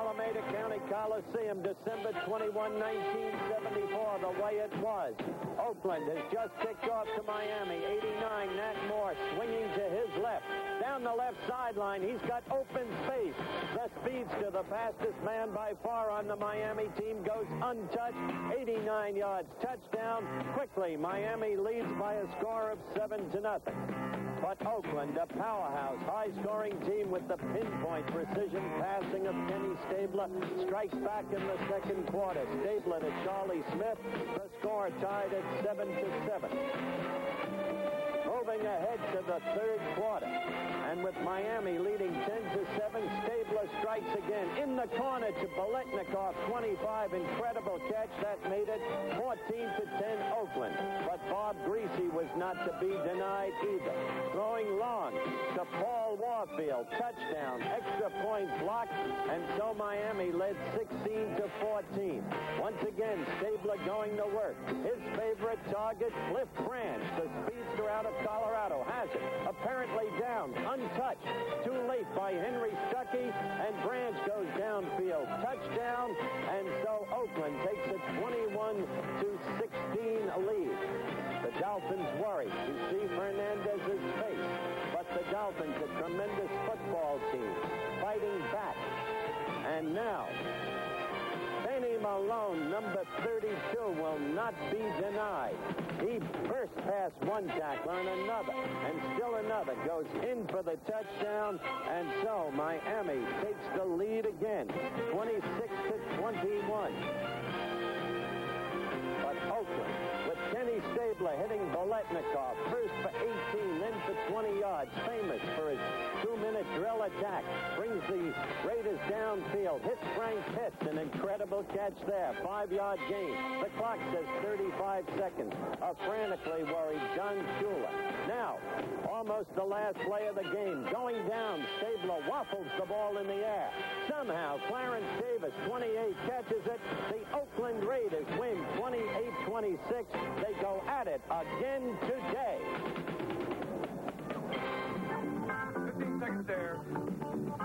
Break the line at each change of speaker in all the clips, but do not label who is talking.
Alameda County Coliseum, December 21, 1974, the way it was. Oakland has just kicked off to Miami. 89, Nat Moore swinging to his left. Down the left sideline, he's got open space. The speedster, the fastest man by far on the Miami team, goes untouched. 89 yards, touchdown. Quickly, Miami leads by a score of 7-0. But Oakland, a powerhouse, high-scoring team with the pinpoint precision passing of Kenny Stabler, strikes back in the second quarter. Stabler to Charlie Smith. The score tied at 7-7. Moving ahead to the third quarter. And with Miami leading 10-7, Stabler strikes again. In the corner to Biletnikoff, 25. Incredible catch. That made it 14-10 Oakland. But Bob Greasy was not to be denied either. Throwing long to Paul Warfield. Touchdown. Extra point blocked. And so Miami led 16-14. Once again, Stabler going to work. His favorite target, Cliff Branch, the speedster out of Colorado, has it. Apparently down, untouched. Too late by Henry Stuckey, and Branch goes downfield. Touchdown, and so Oakland takes a 21-16 lead. The Dolphins worry to see Fernandez's face, but the Dolphins, a tremendous football team, fighting back. And now, Benny Malone, number 32, will not be denied. He burst past one tackler and another, and still another, goes in for the touchdown, and so Miami takes the lead again, 26-21. But Oakland, with Kenny Stabler hitting Biletnikoff, first for 18, then for 20 yards, famous for his 2-minute drill attack, brings the Raiders downfield, hits Frank Pitts, an incredible catch there, 5-yard gain. The clock says 35 seconds. A frantically worried John Shula. Now, almost the last play of the game, going down, Stabler waffles the ball in the air. Somehow, Clarence Davis, 28, catches it. The Oakland Raiders win 28-26. They go at it again today.
15 seconds there.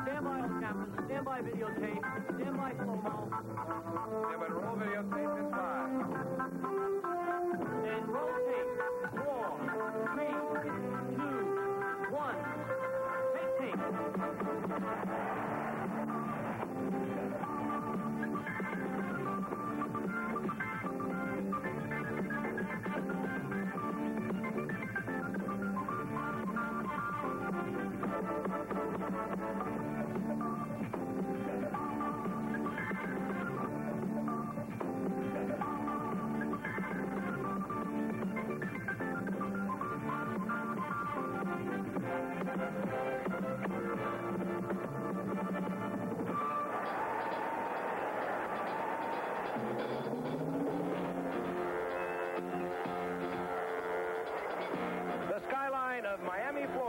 Stand by on camera. Stand by videotape. Stand by slow-mo.
Stand by to roll videotape in 5.
And roll tape. 4, 3, 2, 1. Take tape.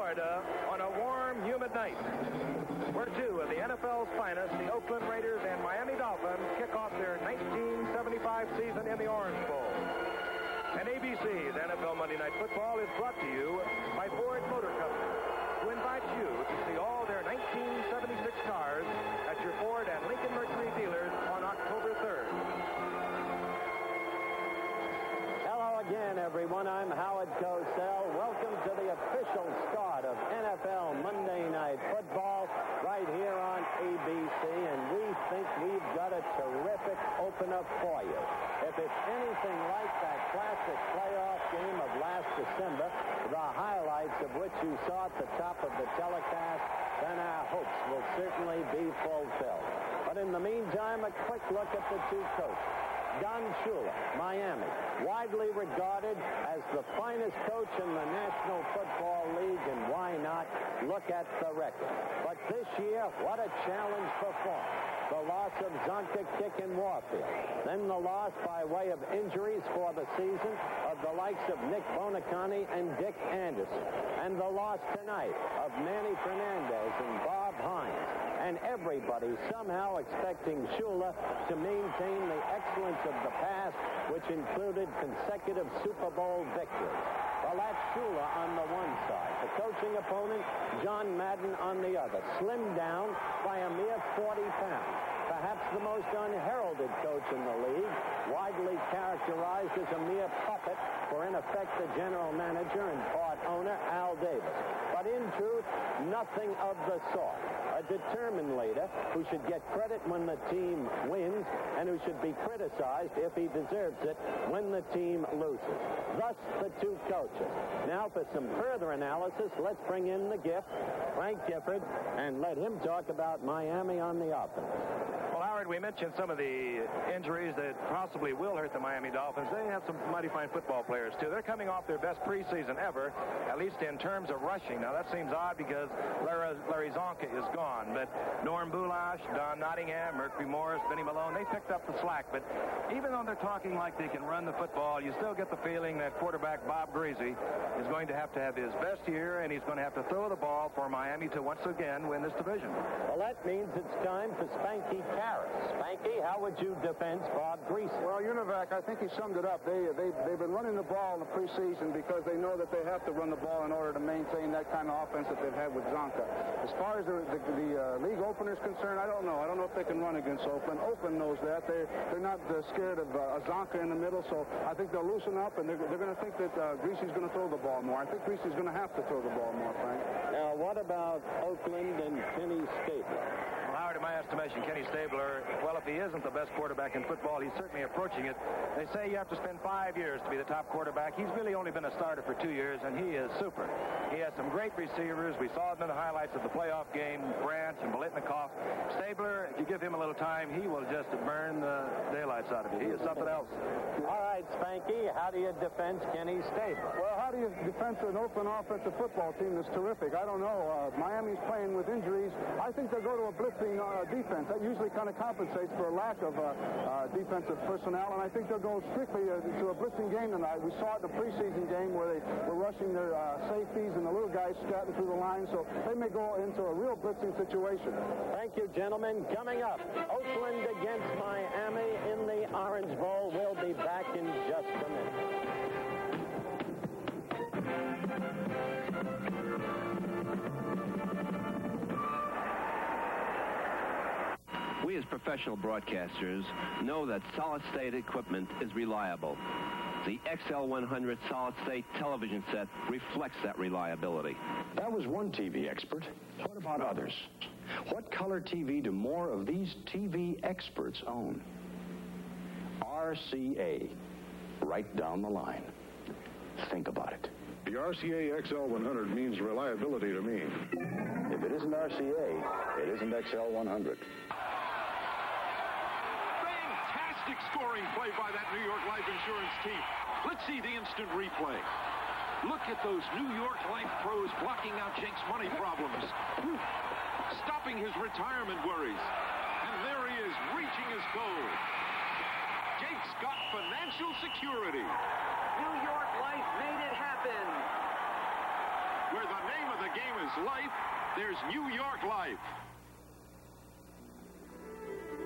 On a warm, humid night, where two of the NFL's finest, the Oakland Raiders and Miami Dolphins, kick off their 1975 season in the Orange Bowl. And ABC's NFL Monday Night Football is brought to you by Ford Motor Company, who invite you to see all their 1976 cars at your Ford and Lincoln Mercury dealers on October 3rd.
Hello again, everyone. I'm Howard Cosell. Welcome to the official start of NFL Monday Night Football right here on ABC, and we think we've got a terrific opener for you. If it's anything like that classic playoff game of last December, the highlights of which you saw at the top of the telecast, then our hopes will certainly be fulfilled. But in the meantime, a quick look at the two coaches. Don Shula, Miami, widely regarded as the finest coach in the National Football League, and why not? Look at the record. But this year, what a challenge for form. The loss of Zonka, Kick, and Warfield. Then the loss by way of injuries for the season of the likes of Nick Bonacani and Dick Anderson. And the loss tonight of Manny Fernandez and Bob Hines. And everybody somehow expecting Shula to maintain the excellence of the past, which included consecutive Super Bowl victories. Well, that's Shula on the one side. The coaching opponent, John Madden, on the other. Slimmed down by a mere 40 pounds. Perhaps most unheralded coach in the league, widely characterized as a mere puppet for, in effect, the general manager and part owner, Al Davis. But in truth, nothing of the sort. A determined leader who should get credit when the team wins and who should be criticized if he deserves it when the team loses. Thus, the two coaches. Now, for some further analysis, let's bring in the gift, Frank Gifford, and let him talk about Miami on the offense.
Well, Howard, we mentioned some of the injuries that possibly will hurt the Miami Dolphins. They have some mighty fine football players, too. They're coming off their best preseason ever, at least in terms of rushing. Now, that seems odd because Larry Zonka is gone. But Norm Boulash, Don Nottingham, Murphy Morris, Benny Malone, they picked up the slack. But even though they're talking like they can run the football, you still get the feeling that quarterback Bob Greasy is going to have his best year, and he's going to have to throw the ball for Miami to once again win this division.
Well, that means it's time for Spanky Karras. Spanky, how would you defend Bob Greasy?
Well, Univac, I think he summed it up. They've been running the ball in the preseason because they know that they have to run the ball in order to maintain that kind of offense that they've had with Zonka. As far as the league opener is concerned, I don't know. I don't know if they can run against Oakland. Oakland knows that. They're not scared of Zonka in the middle, so I think they'll loosen up, and they're going to think that Greasy's going to throw the ball more. I think Greasy's going to have to throw the ball more, Frank.
Now, what about Oakland and Kenny Stabler?
Well, Howard, in my estimation, Kenny Stabler, well, if he isn't the best quarterback in football, he's certainly approaching it. They say you have to spend 5 years to be the top quarterback. He's really only been a starter for 2 years, and he is super. He has some great receivers. We saw it in the highlights of the playoff game, Branch and Biletnikoff. Stabler, if you give him a little time, he will just burn the daylights out of you. He is something else.
All right, Spanky, how do you defend Kenny Stabler?
Well, how do you defend an Oakland offensive football team that's terrific? I don't know. Miami's playing with injuries. I think they'll go to a blitzing defense. That usually kind of compensates for a lack of defensive personnel, and I think they'll go strictly to a blitzing game tonight. We saw it in the preseason game where they were rushing their safeties and the little guys scatting through the line, so they may go into a real blitzing situation.
Thank you, gentlemen. Coming up, Oakland against Miami in the Orange Bowl. We'll be back in just a minute.
We as professional broadcasters know that solid-state equipment is reliable. The XL100 solid-state television set reflects that reliability.
That was one TV expert. What about others? What color TV do more of these TV experts own? RCA. Right down the line. Think about it.
The RCA XL100 means reliability to me.
If it isn't RCA, it isn't XL100.
Fantastic scoring play by that New York Life Insurance team. Let's see the instant replay. Look at those New York Life pros blocking out Jake's money problems. Stopping his retirement worries. And there he is, reaching his goal. Jake's got financial security.
New York Life made it happen.
Where the name of the game is life, there's New York Life.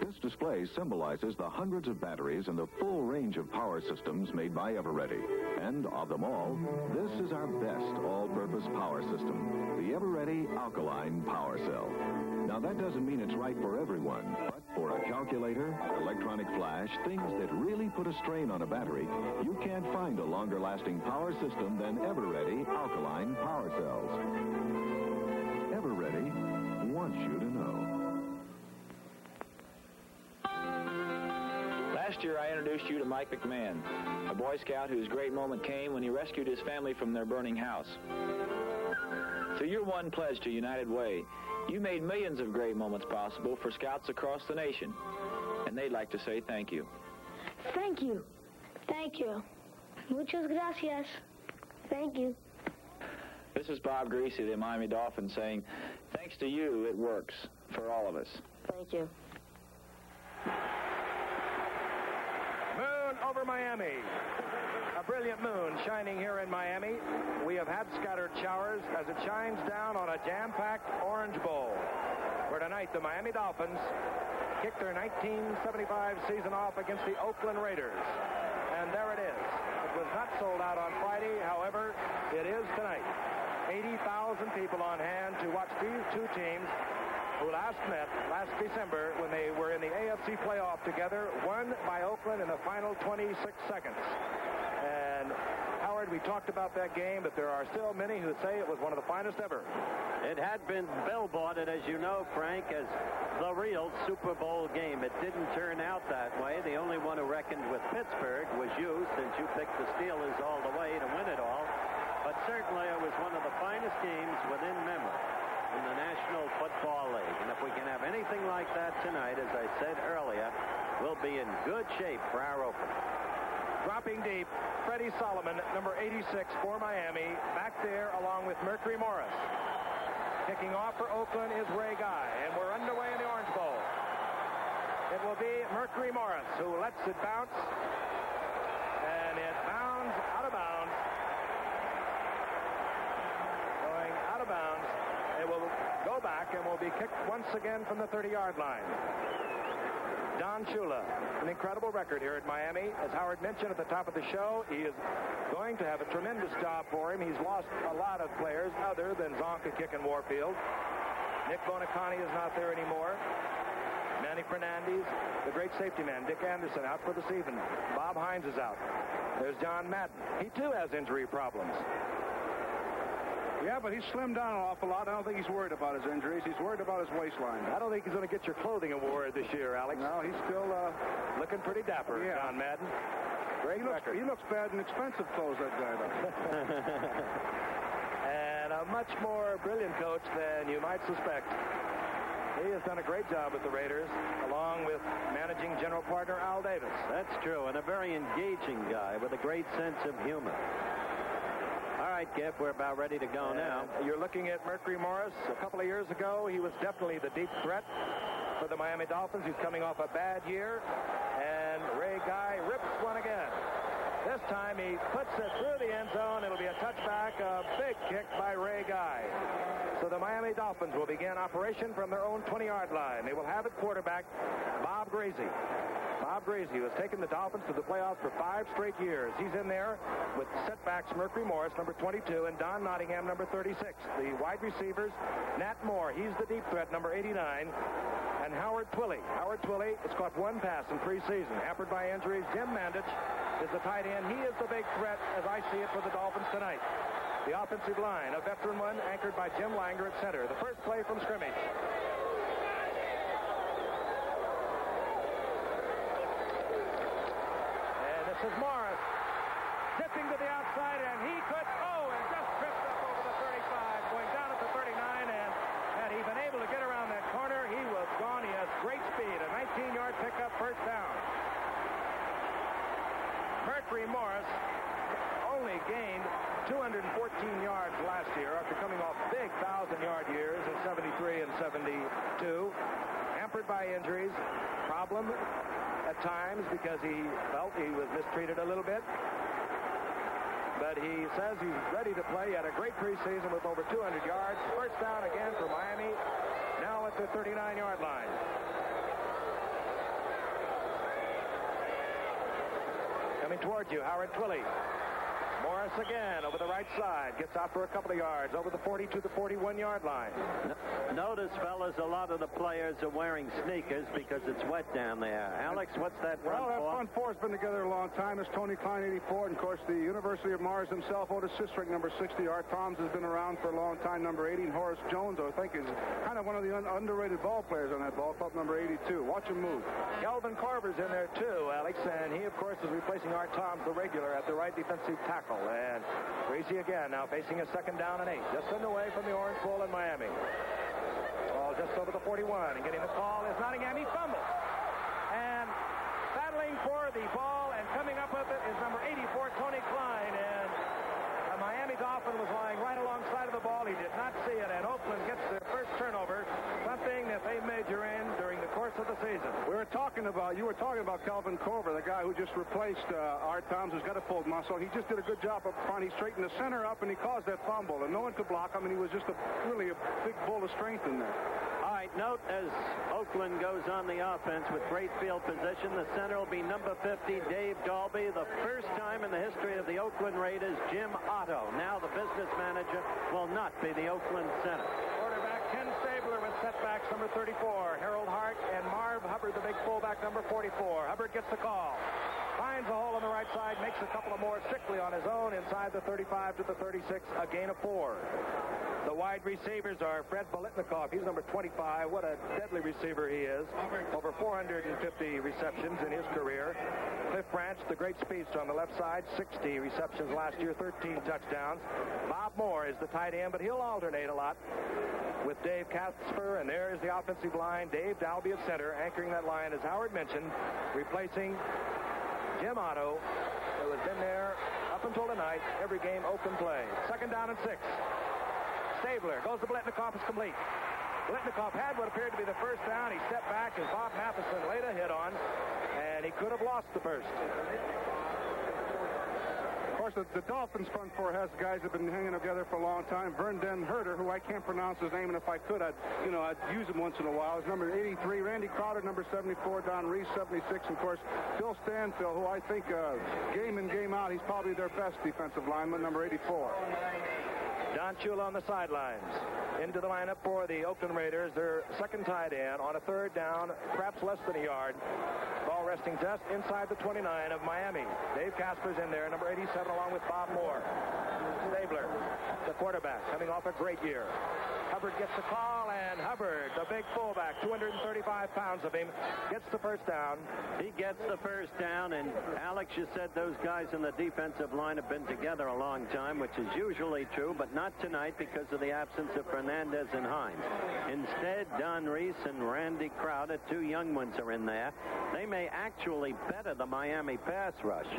This display symbolizes the hundreds of batteries and the full range of power systems made by Everready. And of them all, this is our best all-purpose power system, the Everready Alkaline Power Cell. Now, that doesn't mean it's right for everyone, but for a calculator, electronic flash, things that really put a strain on a battery, you can't find a longer-lasting power system than Everready Alkaline Power Cells. Everready wants you to know.
Last year, I introduced you to Mike McMahon, a Boy Scout whose great moment came when he rescued his family from their burning house. Through your one pledge to United Way, you made millions of great moments possible for Scouts across the nation, and they'd like to say thank you.
Thank you. Thank you. Muchas gracias. Thank you.
This is Bob Greasy, the Miami Dolphins, saying, thanks to you, it works for all of us.
Thank you.
Moon over Miami. A brilliant moon shining here in Miami. We have had scattered showers as it shines down on a jam-packed Orange Bowl, where tonight the Miami Dolphins kicked their 1975 season off against the Oakland Raiders. And there it is. It was not sold out on Friday. However, it is tonight. 80,000 people on hand to watch these two teams who last met last December when they were in the AFC AFC playoff together, won by Oakland in the final 26 seconds. And Howard, we talked about that game, but there are still many who say it was one of the finest ever.
It had been billboarded, as you know, Frank, as the real Super Bowl game. It didn't turn out that way. The only one who reckoned with Pittsburgh was you, since you picked the Steelers all the way to win it all. But certainly it was one of the finest games within memory in the National Football League. And if we can have anything like that tonight, as I said earlier, we'll be in good shape for our opener.
Dropping deep, Freddie Solomon, number 86 for Miami, back there along with Mercury Morris. Kicking off for Oakland is Ray Guy, and we're underway in the Orange Bowl. It will be Mercury Morris who lets it bounce, and it bounds out of bounds. Going out of bounds. It will go back and will be kicked once again from the 30-yard line. Don Shula, an incredible record here at Miami. As Howard mentioned at the top of the show, he is going to have a tremendous job for him. He's lost a lot of players other than Zonka, Kick, and Warfield. Nick Bonacani is not there anymore. Manny Fernandez, the great safety man, Dick Anderson, out for the season. Bob Hines is out. There's John Madden. He, too, has injury problems.
Yeah, but he's slimmed down an awful lot. I don't think he's worried about his injuries. He's worried about his waistline.
I don't think he's going to get your clothing award this year, Alex.
No, he's still
looking pretty dapper, yeah. John Madden. Great record.
He looks bad in expensive clothes, that guy, though.
And a much more brilliant coach than you might suspect. He has done a great job with the Raiders, along with managing general partner Al Davis.
That's true, and a very engaging guy with a great sense of humor. All right, Giff, we're about ready to go now.
You're looking at Mercury Morris. A couple of years ago, he was definitely the deep threat for the Miami Dolphins. He's coming off a bad year, and Ray Guy rips one again. This time he puts it through the end zone. It'll be a touchback, a big kick by Ray Guy. So the Miami Dolphins will begin operation from their own 20-yard line. They will have at quarterback Bob Gracie. Bob Gracie, who has taken the Dolphins to the playoffs for 5 straight years. He's in there with setbacks Mercury Morris, number 22, and Don Nottingham, number 36. The wide receivers, Nat Moore, he's the deep threat, number 89, and Howard Twilley. Howard Twilley has caught 1 pass in preseason. Hampered by injuries, Jim Mandich is the tight end. He is the big threat, as I see it, for the Dolphins tonight. The offensive line, a veteran one, anchored by Jim Langer at center. The first play from scrimmage. This is Morris, tipping to the outside, and he could, and just tripped up over the 35, going down at the 39, and had he been able to get around that corner, he was gone. He has great speed, a 19-yard pickup, first down. Mercury Morris only gained 214 yards last year after coming off big 1,000-yard years in 73 and 72. Hampered by injuries, problem at times because he felt he was mistreated a little bit. But he says he's ready to play. He had a great preseason with over 200 yards. First down again for Miami, now at the 39-yard line. Coming towards you, Howard Twilley. Morris again over the right side. Gets out for a couple of yards over the 40 to the 41-yard line.
Notice, fellas, a lot of the players are wearing sneakers because it's wet down there. Alex, what's that front
four? Well, that
four?
front four's been together a long time. It's Tony Klein, 84, and, of course, the University of Mars himself, Otis Sistrunk, number 60. Art Toms has been around for a long time, number 80. And Horace Jones, I think, is kind of one of the underrated ball players on that ball club, number 82. Watch him move.
Kelvin Carver's in there, too, Alex, and he, of course, is replacing Art Toms, the regular, at the right defensive tackle. And Gracie again now facing a 2nd down and 8, just underway from the Orange Bowl in Miami. Ball just over the 41, and getting the call is Nottingham. He fumbles. And battling for the ball and coming up with it is number 84, Tony Klein. And the Miami Dolphin was lying right alongside of the ball. He did not see it, and Oakland gets their first turnover, something that they major in during the course of the season.
You were talking about Kelvin Carver, the guy who just replaced Art Toms, who's got a full muscle. He just did a good job up front. He straightened the center up, and he caused that fumble, and no one could block him, and he was just really a big bull of strength in there.
All right, note as Oakland goes on the offense with great field position, the center will be number 50, Dave Dalby. The first time in the history of the Oakland Raiders, Jim Otto, now the business manager, will not be the Oakland center.
Quarterback Ken Stabler with setbacks, number 34. Harold Hart and Marv Hubbard, the big fullback, number 44. Hubbard gets the call. Finds a hole on the right side, makes a couple of more sickly on his own inside the 35 to the 36, a gain of 4. The wide receivers are Fred Bolitnikoff. He's number 25. What a deadly receiver he is. Over 450 receptions in his career. Cliff Branch, the great speedster on the left side, 60 receptions last year, 13 touchdowns. Bob Moore is the tight end, but he'll alternate a lot with Dave Casper, and there is the offensive line. Dave Dalby at center, anchoring that line, as Howard mentioned, replacing Jim Otto, who has been there up until tonight, every game open play. Second down and 6. Stabler goes to Bolitnikoff, is complete. Bolitnikoff had what appeared to be the first down. He stepped back as Bob Matheson laid a hit on, and he could have lost the first.
Of course, the Dolphins front four has guys that have been hanging together for a long time. Vernon Herter, who I can't pronounce his name, and if I could, I'd use him once in a while. His number 83. Randy Crowder, number 74. Don Reese, 76. Of course, Phil Stanfill, who I think game in, game out, he's probably their best defensive lineman, number 84.
Don Shula on the sidelines. Into the lineup for the Oakland Raiders. Their second tight end on a third down, perhaps less than a yard. Ball resting just inside the 29 of Miami. Dave Casper's in there, number 87, along with Bob Moore. Stabler, the quarterback, coming off a great year. Hubbard gets the call, and Hubbard, the big fullback, 235 pounds of him, gets the first down.
He gets the first down, and Alex, you said those guys in the defensive line have been together a long time, which is usually true, but not tonight because of the absence of Fernandez and Hines. Instead, Don Reese and Randy Crowder, 2 young ones, are in there. They may actually better the Miami pass rush,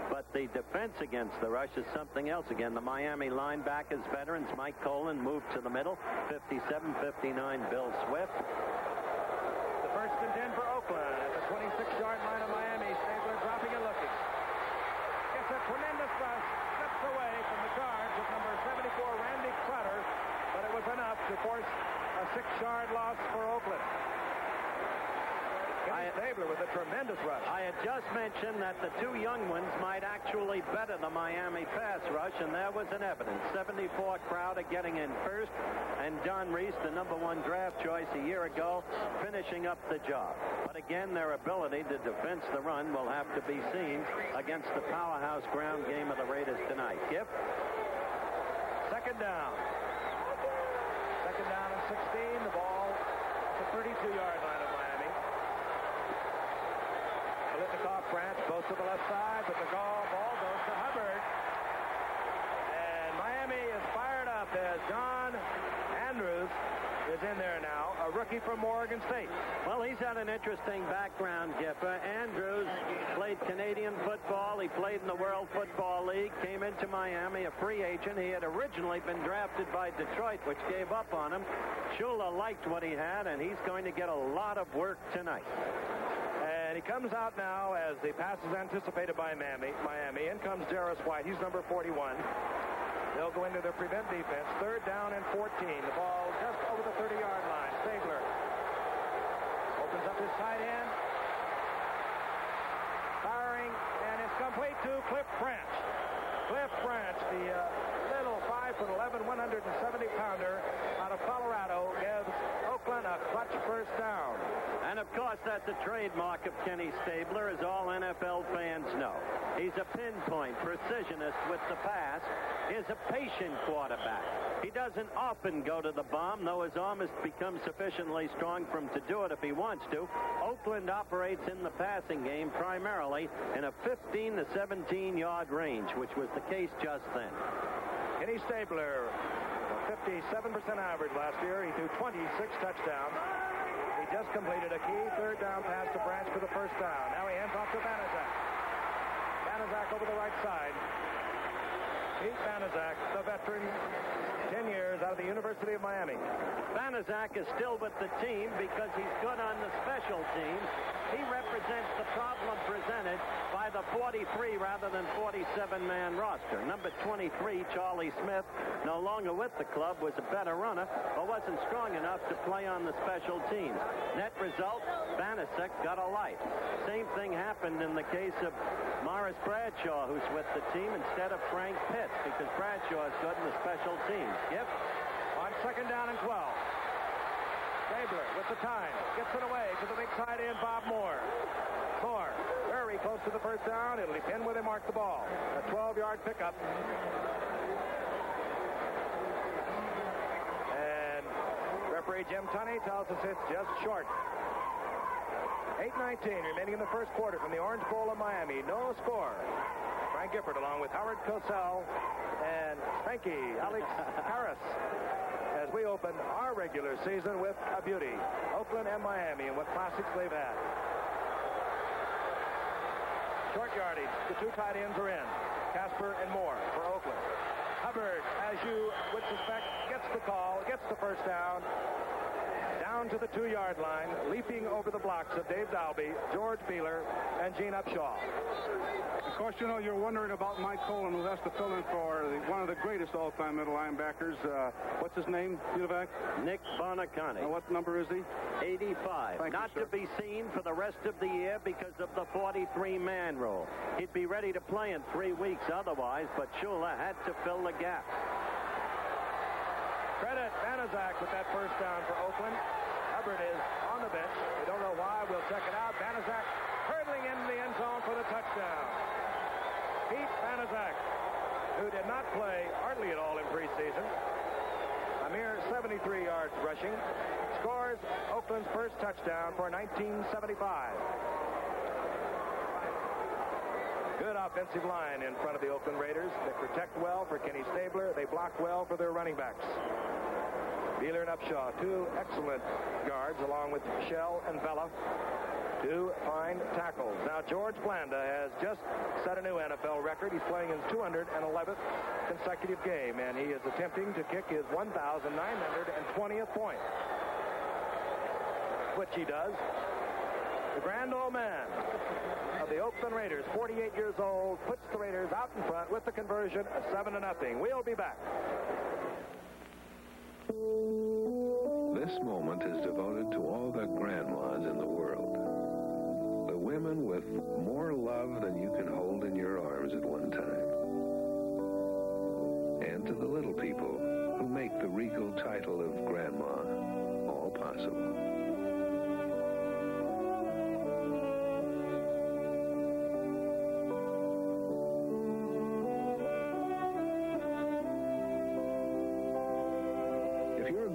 but the defense against the rush is something else. Again, the Miami linebackers, veterans, Mike Colin moved to the middle, 57-59 Bill Swift.
The first and 10 for Oakland at the 26-yard line of Miami. Stabler dropping and looking. Gets a tremendous rush, slips away from the guards with number 74 Randy Crowder, but it was enough to force a 6-yard loss for Oakland. Stabler with a tremendous rush.
I had just mentioned that the 2 young ones might actually better the Miami pass rush, and there was an evidence. 74 Crowder getting in first, and Don Reese, the number 1 draft choice a year ago, finishing up the job. But again, their ability to defense the run will have to be seen against the powerhouse ground game of the Raiders tonight. Giff?
Second down. Second down and 16. The ball at the 32-yard line of Miami. Bolitnikoff, Branch, both to the left side, but the ball goes to Hubbard. And Miami is fired up as John Andrews is in there now, a rookie from Oregon State.
Well, he's had an interesting background, Gipper. Andrews played Canadian football. He played in the World Football League, came into Miami, a free agent. He had originally been drafted by Detroit, which gave up on him. Shula liked what he had, and he's going to get a lot of work tonight.
And he comes out now as the pass is anticipated by Miami. In comes Jarris White. He's number 41. They'll go into their prevent defense. Third down and 14. The ball just over the 30-yard line. Stabler opens up his tight end. Firing, and it's complete to Cliff Branch. Cliff Branch, the little 5'11", 170-pounder out of Colorado, gives Oakland a clutch first down.
And, of course, that's a trademark of Kenny Stabler, as all NFL fans know. He's a pinpoint precisionist with the pass. He's a patient quarterback. He doesn't often go to the bomb, though his arm has become sufficiently strong for him to do it if he wants to. Oakland operates in the passing game primarily in a 15 to 17-yard range, which was the case just then.
Kenny Stabler, 57% average last year. He threw 26 touchdowns. He just completed a key third down pass to Branch for the first down. Now he hands off to Banaszak. Banaszak over the right side. Pete Banaszak, the veteran, 10 years out of the University of Miami.
Banaszak is still with the team because he's good on the special teams. He represents the problem presented by the 43 rather than 47-man roster. Number 23, Charlie Smith, no longer with the club, was a better runner, but wasn't strong enough to play on the special teams. Net result, Banaszak got a life. Same thing happened in the case of Morris Bradshaw, who's with the team instead of Frank Pitts, because Bradshaw is good in the special teams. Yep.
On second down and 12. Stabler with the time. Gets it away to the big tight end, Bob Moore. Moore, very close to the first down. It'll depend where they mark the ball. A 12-yard pickup. And referee Jim Tunney tells us it's just short. 8:19 remaining in the first quarter from the Orange Bowl of Miami. No score. Frank Gifford along with Howard Cosell and Spanky Alex Harris as we open our regular season with a beauty. Oakland and Miami, and what classics they've had. Short yardage. The two tight ends are in. Casper and Moore for Oakland. Hubbard, as you would suspect, gets the call, gets the first down. Down to the 2-yard line, leaping over the blocks of Dave Dalby, George Beeler, and Gene Upshaw.
Of course, you know, you're wondering about Mike Colin, who has to fill in for one of the greatest all-time middle linebackers. What's his name, Udovac?
Nick Bonacani.
What number is he?
85. Not to be seen for the rest of the year because of the 43-man rule. He'd be ready to play in 3 weeks otherwise, but Shula had to fill the gap.
Credit Banaszak with that first down for Oakland. Hubbard is on the bench. We don't know why. We'll check it out. Banaszak hurtling into the end zone for the touchdown. Pete Banaszak, who did not play hardly at all in preseason. A mere 73 yards rushing. Scores Oakland's first touchdown for 1975. Good offensive line in front of the Oakland Raiders. They protect well for Kenny Stabler. They block well for their running backs. Beeler and Upshaw, two excellent guards, along with Shell and Vela, two fine tackles. Now, George Blanda has just set a new NFL record. He's playing his 211th consecutive game, and he is attempting to kick his 1,920th point, which he does. The grand old man of the Oakland Raiders, 48 years old, puts the Raiders out in front with the conversion of 7-0. We'll be back.
This moment is devoted to all the grandmas in the world. The women with more love than you can hold in your arms at one time. And to the little people who make the regal title of grandma all possible.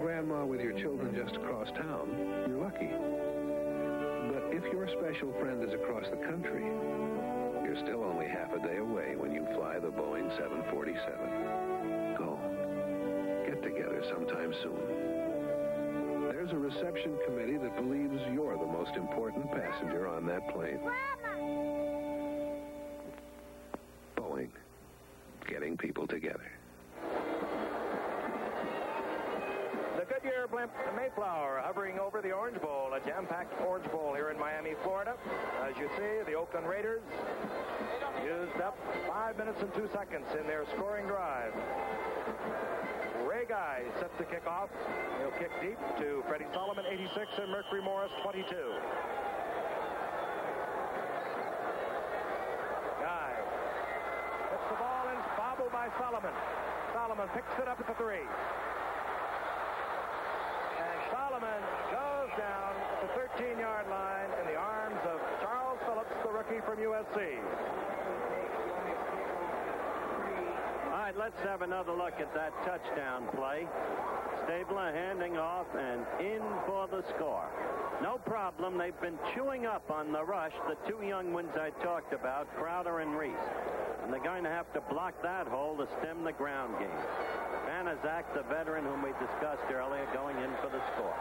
Grandma with your children just across town, you're lucky. But if your special friend is across the country, you're still only half a day away when you fly the Boeing 747. Go. Get together sometime soon. There's a reception committee that believes you're the most important passenger on that plane. Boeing. Getting people together.
The Goodyear blimp Mayflower hovering over the Orange Bowl, a jam-packed Orange Bowl here in Miami, Florida. As you see, the Oakland Raiders used up 5 minutes and 2 seconds in their scoring drive. Ray Guy sets the kickoff. He'll kick deep to Freddie Solomon, 86, and Mercury Morris, 22. Guy hits the ball and bobbled by Solomon. Solomon picks it up at the 3. Solomon goes down at the 13-yard line in the arms of Charles Phillips, the rookie from USC.
All right, let's have another look at that touchdown play. Stabler handing off and in for the score. No problem. They've been chewing up on the rush, the two young ones I talked about, Crowder and Reese. And they're going to have to block that hole to stem the ground game. Banaszak, the veteran whom we discussed earlier, going in for the score.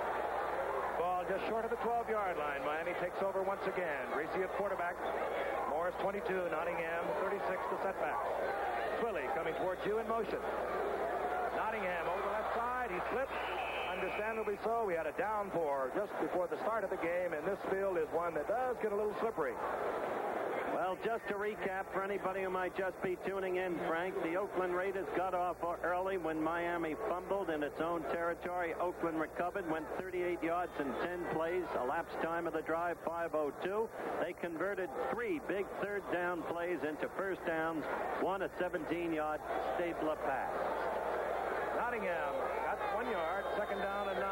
Ball just short of the 12-yard line. Miami takes over once again. Reese at quarterback. Morris 22, Nottingham 36 to setback. Twilly coming towards you in motion. Nottingham over the left side. He slipped. Understandably so. We had a downpour just before the start of the game, and this field is one that does get a little slippery.
Well, just to recap for anybody who might just be tuning in, Frank, the Oakland Raiders got off early when Miami fumbled in its own territory. Oakland recovered, went 38 yards in 10 plays, elapsed time of the drive 5:02. They converted 3 big third down plays into first downs, one a 17-yard Stabler pass.
Nottingham got 1 yard, second down and 9.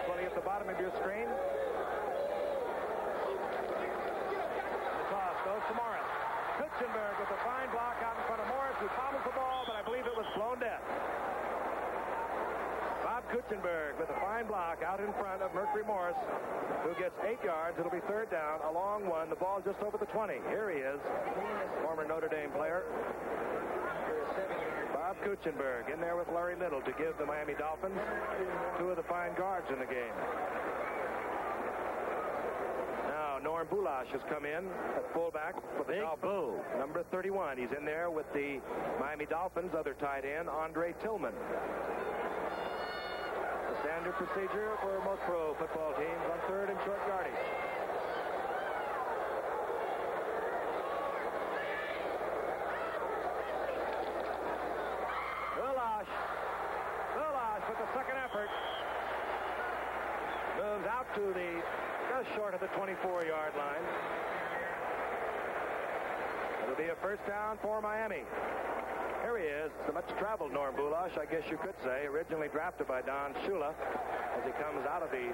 Well, at the bottom of your screen. The toss goes to Morris. Kutchenberg with a fine block out in front of Morris, who fumbles the ball, but I believe it was blown dead. Bob Kutchenberg with a fine block out in front of Mercury Morris, who gets 8 yards. It'll be third down, a long one. The ball just over the 20. Here he is, former Notre Dame player. Bob Kutchenberg in there with Larry Little to give the Miami Dolphins 2 of the fine guards in the game. Now Norm Bulash has come in at fullback for the Dolphins. Number 31. He's in there with the Miami Dolphins' other tight end, Andre Tillman. The standard procedure for most pro football teams on third and short yardage. Bulash with the second effort. Moves out to the just short of the 24-yard line. It'll be a first down for Miami. Here he is, the much-traveled Norm Bulash, I guess you could say, originally drafted by Don Shula, as he comes out of the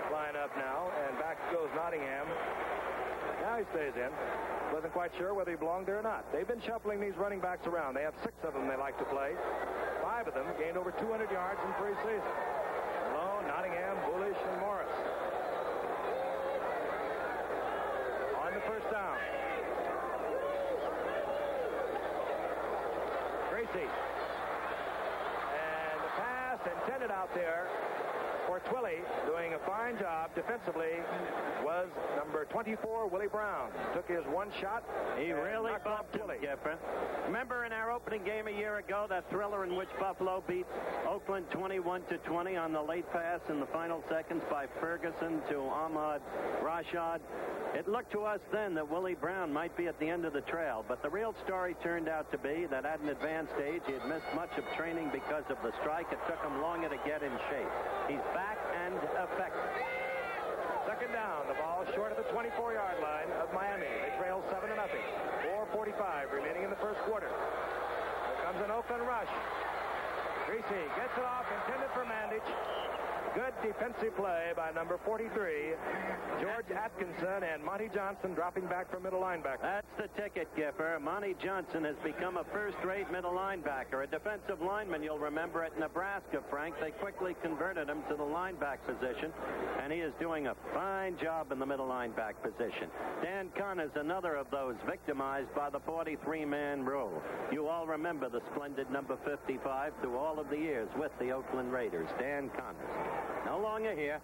lineup now, and back goes Nottingham. Now he stays in. Wasn't quite sure whether he belonged there or not. They've been shuffling these running backs around. They have 6 of them they like to play. 5 of them gained over 200 yards in preseason. Malone, Nottingham, Bullish, and Morris. On the first down. Gracie. And the pass intended out there for Twilly, doing a fine job defensively, was number 24, Willie Brown. Took his one shot.
He really bumped him, Giffer. Remember in our opening game a year ago, that thriller in which Buffalo beat Oakland 21-20 on the late pass in the final seconds by Ferguson to Ahmad Rashad? It looked to us then that Willie Brown might be at the end of the trail, but the real story turned out to be that at an advanced age, he had missed much of training because of the strike. It took him longer to get in shape. He's back and effective.
Second down, the ball short of the 24-yard line of Miami. They trail 7-0. 4:45 remaining in the first quarter. Here comes an Oakland rush. Greasy gets it off, intended for Mandich. Good defensive play by number 43, George Atkinson, and Monty Johnson dropping back from middle linebacker.
That's the ticket, Giffer. Monty Johnson has become a first-rate middle linebacker. A defensive lineman, you'll remember at Nebraska, Frank. They quickly converted him to the lineback position, and he is doing a fine job in the middle lineback position. Dan Connors, another of those victimized by the 43-man rule. You all remember the splendid number 55 through all of the years with the Oakland Raiders, Dan Connors. No longer here.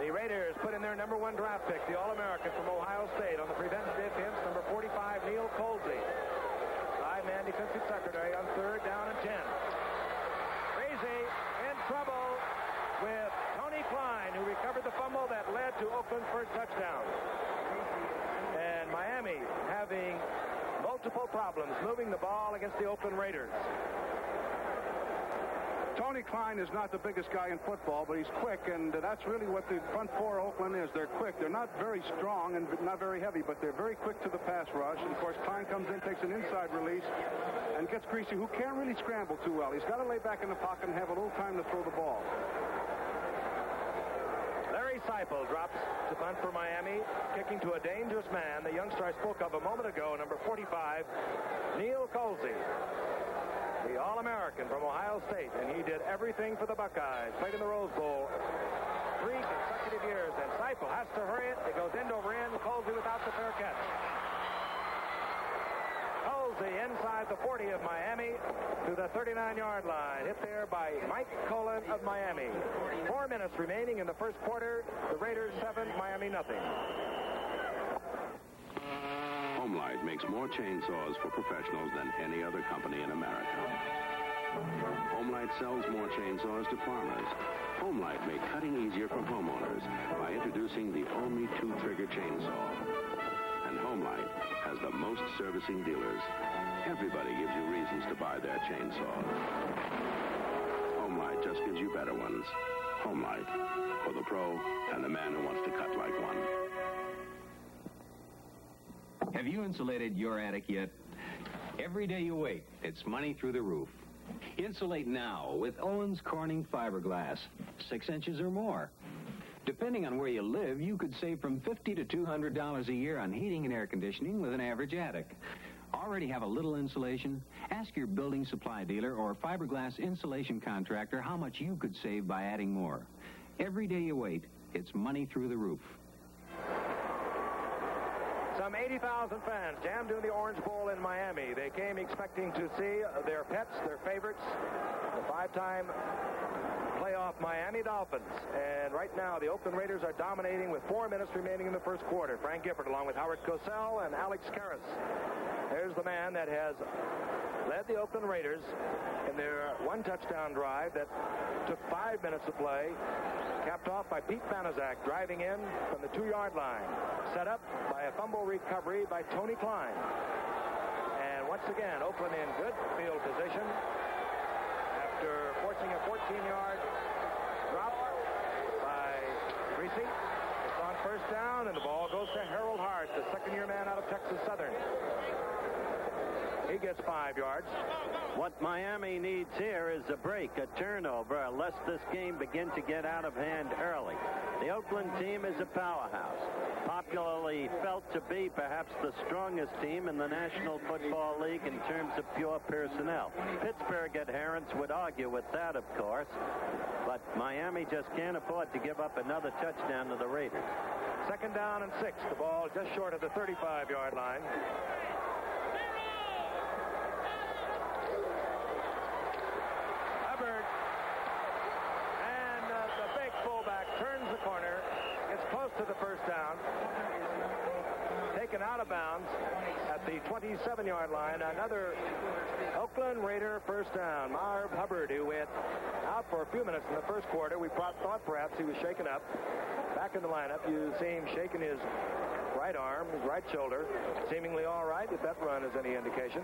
The Raiders put in their number 1 draft pick, the All-American from Ohio State, on the preventative defense, number 45, Neil Colsey. 5-man defensive secretary on third down and 10. Crazy in trouble with Tony Klein, who recovered the fumble that led to Oakland's first touchdown. And Miami having multiple problems moving the ball against the Oakland Raiders.
Tony Klein is not the biggest guy in football, but he's quick, and that's really what the front four Oakland is. They're quick. They're not very strong and not very heavy, but they're very quick to the pass rush. And, of course, Klein comes in, takes an inside release, and gets Greasy, who can't really scramble too well. He's got to lay back in the pocket and have a little time to throw the ball.
Larry Seipel drops to punt for Miami, kicking to a dangerous man, the youngster I spoke of a moment ago, number 45, Neil Colsey. The All-American from Ohio State, and he did everything for the Buckeyes. Played in the Rose Bowl 3 consecutive years, and Seipel has to hurry it. It goes end over end. Colsey without the fair catch. Colsey inside the 40 of Miami to the 39-yard line. Hit there by Mike Cullen of Miami. 4 minutes remaining in the first quarter. The Raiders 7, Miami nothing.
Homelight makes more chainsaws for professionals than any other company in America. Homelight sells more chainsaws to farmers. Homelight made cutting easier for homeowners by introducing the Omni 2-trigger chainsaw. And Homelight has the most servicing dealers. Everybody gives you reasons to buy their chainsaws. Homelight just gives you better ones. Homelight, for the pro and the man who wants to cut like one.
Have you insulated your attic yet? Every day you wait, it's money through the roof. Insulate now with Owens Corning fiberglass. 6 inches or more. Depending on where you live, you could save from $50 to $200 a year on heating and air conditioning with an average attic. Already have a little insulation? Ask your building supply dealer or fiberglass insulation contractor how much you could save by adding more. Every day you wait, it's money through the roof.
Some 80,000 fans jammed into the Orange Bowl in Miami. They came expecting to see their pets, their favorites, the five-time playoff Miami Dolphins. And right now, the Oakland Raiders are dominating with 4 minutes remaining in the first quarter. Frank Gifford along with Howard Cosell and Alex Karras. There's the man that has led the Oakland Raiders in their one-touchdown drive that took 5 minutes to play, capped off by Pete Banaszak driving in from the 2-yard line, set up by a fumble recovery by Tony Klein. And once again, Oakland in good field position after forcing a 14-yard drop by Greasy. It's on first down, and the ball goes to Harold Hart, the second-year man out of Texas Southern. He gets 5 yards.
What Miami needs here is a break, a turnover, lest this game begin to get out of hand early. The Oakland team is a powerhouse, popularly felt to be perhaps the strongest team in the National Football League in terms of pure personnel. Pittsburgh adherents would argue with that, of course, but Miami just can't afford to give up another touchdown to the Raiders.
Second down and 6. The ball just short of the 35-yard line. And the big fullback turns the corner, gets close to the first down, taken out of bounds at the 27-yard line. Another Oakland Raider first down. Marv Hubbard, who went out for a few minutes in the first quarter, we thought perhaps he was shaken up. Back in the lineup, you see him shaking his right arm, his right shoulder, seemingly all right, if that run is any indication.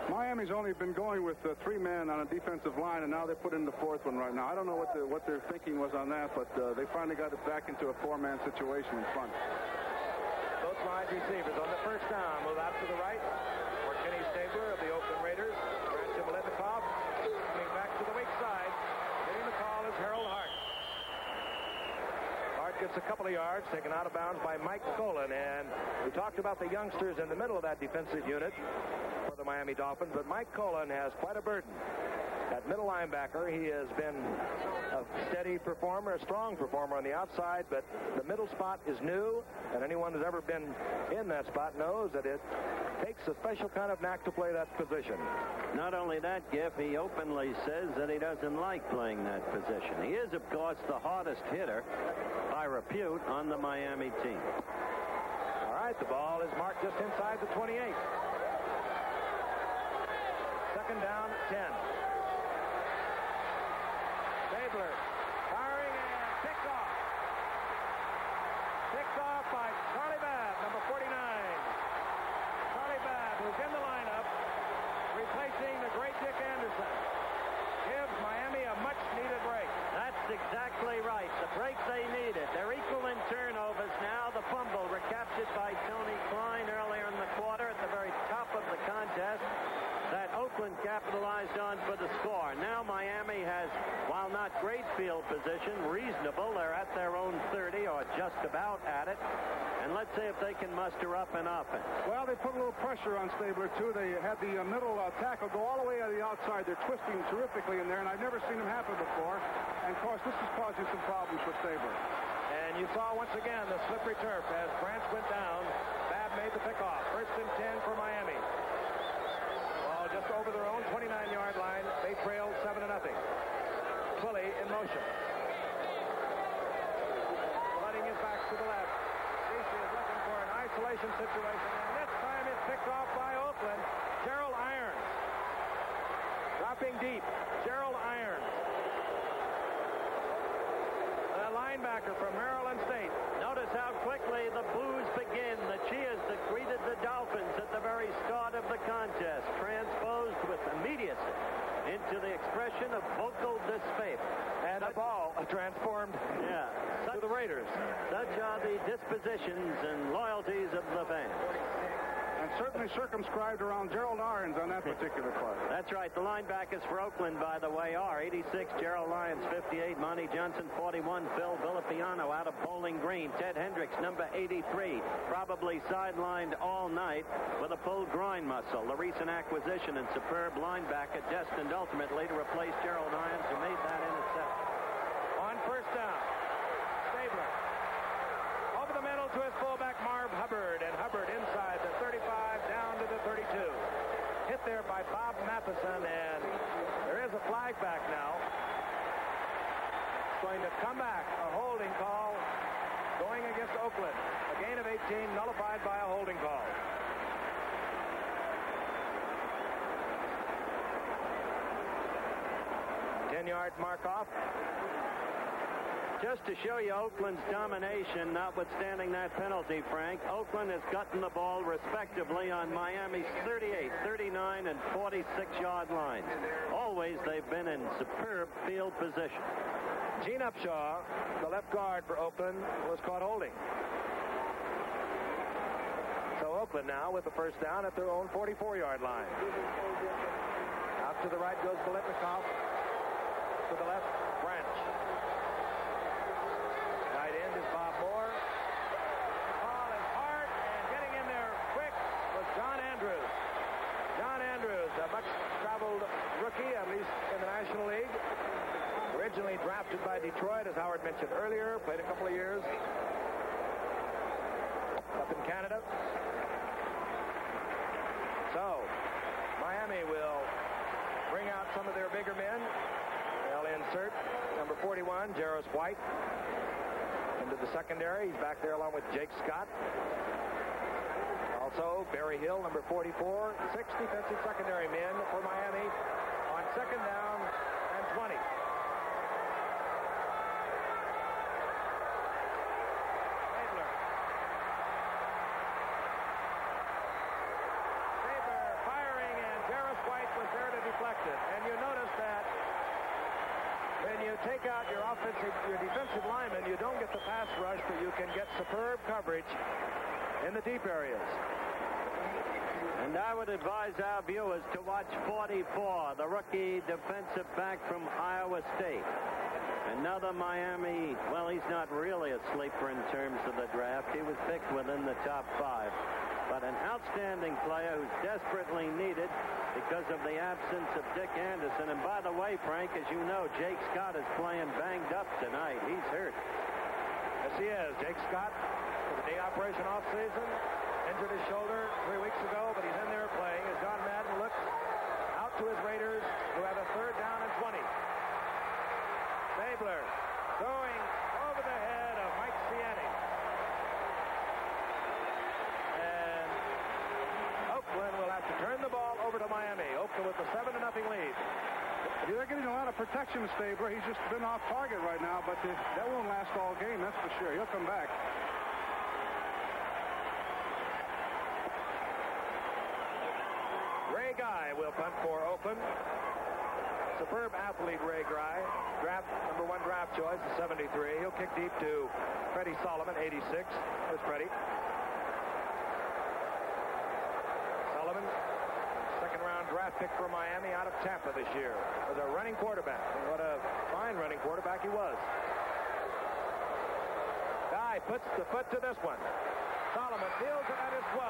Miami's only been going with 3 men on a defensive line, and now they put in the 4th one right now. I don't know what their thinking was on that, but they finally got it back into a 4-man situation in front.
Both wide receivers on the first down move out to the right for Kenny Stabler of the Oakland Raiders. Grant Chmielnikov coming back to the weak side. Getting the call is Harold Hart. Hart gets a couple of yards, taken out of bounds by Mike Colon, and we talked about the youngsters in the middle of that defensive unit for the Miami Dolphins, but Mike Colon has quite a burden. At middle linebacker, he has been a steady performer, a strong performer on the outside, but the middle spot is new, and anyone who's ever been in that spot knows that it takes a special kind of knack to play that position.
Not only that, Giff, he openly says that he doesn't like playing that position. He is, of course, the hardest hitter by repute on the Miami team.
All right, the ball is marked just inside the 28. Second down, 10. Stabler firing and picked off. Picked off by Charlie Babb, number 49. Charlie Babb, who's in the lineup, replacing the great Dick Anderson. Gives Miami a much-needed break.
That's exactly right. The break they needed. They're equal in turnovers now. The fumble recaptured by Tony Klein earlier in the quarter at the very top of the contest that Oakland capitalized on for the score. Now Miami has, while not great field position, reasonable. They're at their own 30 or just about at it. And let's see if they can muster up an offense.
Well, they put a little pressure on Stabler, too. They had the middle tackle go all the way to the outside. They're twisting terrifically in there, and I've never seen them happen before. And, of course, this is causing some problems for Stabler.
And you saw once again the slippery turf as Branch went down. Babb made the pickoff. First and 10 for Miami. Ball just over their own 29-yard line. They trail 7-0. Twilley in motion. Flooding his back to the left. Casey is looking for an isolation situation, and this time it's picked off by Oakland. Gerald Irons. Dropping deep. Gerald Irons. The linebacker from Maryland State.
Notice how quickly the boos begin. The cheers that greeted the Dolphins at the very start of the contest, transposed with immediacy into the expression of vocal disfavor.
And the ball transformed to the Raiders.
Such are the dispositions and loyalties of the fans.
And certainly circumscribed around Gerald Irons on that particular play.
That's right. The linebackers for Oakland, by the way, are 86, Gerald Lyons, 58, Monty Johnson, 41, Phil Villapiano out of Bowling Green, Ted Hendricks, number 83, probably sidelined all night with a pulled groin muscle. The recent acquisition and superb linebacker destined ultimately to replace Gerald Irons, who made that interception.
On first down, Stabler over the middle to his fullback Marv Hubbard, and Hubbard inside the 35 down to the 32. Hit there by Bob Matheson, and there is a flag back now. It's going to come back, a holding call going against Oakland. A gain of 18 nullified by a holding call. Ten-yard mark off.
Just to show you Oakland's domination, notwithstanding that penalty, Frank, Oakland has gotten the ball respectively on Miami's 38, 39, and 46-yard lines. Always they've been in superb field position.
Gene Upshaw, the left guard for Oakland, was caught holding. So Oakland now with the first down at their own 44-yard line. Out to the right goes Biletnikoff. To the left, Branch. Tight end is Bob Moore. The ball is hard, and getting in there quick was John Andrews. John Andrews, a much-traveled rookie, at least in the National League. Originally drafted by Detroit, as Howard mentioned earlier, played a couple of years up in Canada. So, Miami will bring out some of their bigger men. They'll insert number 41, Jarvis White, into the secondary. He's back there along with Jake Scott. Also, Barry Hill, number 44. 6 defensive secondary men for Miami on second down and 20. Stabler firing, and Jarvis White was there to deflect it. And you notice that when you take out your defensive lineman, you don't get the pass rush, but you can get superb coverage in the deep areas.
And I would advise our viewers to watch 44, the rookie defensive back from Iowa State. Another Miami, well, he's not really a sleeper in terms of the draft. He was picked within the top 5. But an outstanding player who's desperately needed because of the absence of Dick Anderson. And by the way, Frank, as you know, Jake Scott is playing banged up tonight. He's hurt.
Yes, he is. Jake Scott, for the day operation off-season, injured his shoulder 3 weeks ago, but he's in there playing as John Madden looks out to his Raiders, who have a third down and 20. Stabler throwing over the head of Mike Siani. And Oakland will have to turn the ball over to Miami. Oakland with a 7-0 lead.
They're getting a lot of protection, Stabler. He's just been off target right now, but that won't last all game, that's for sure. He'll come back.
Ray Guy will punt for Oakland. Superb athlete, Ray Guy. Number 1 draft choice, 73. He'll kick deep to Freddie Solomon, 86. There's Freddie. Solomon, second-round draft pick for Miami out of Tampa this year. Was a running quarterback. And what a fine running quarterback he was. Guy puts the foot to this one. Solomon deals it at his 12.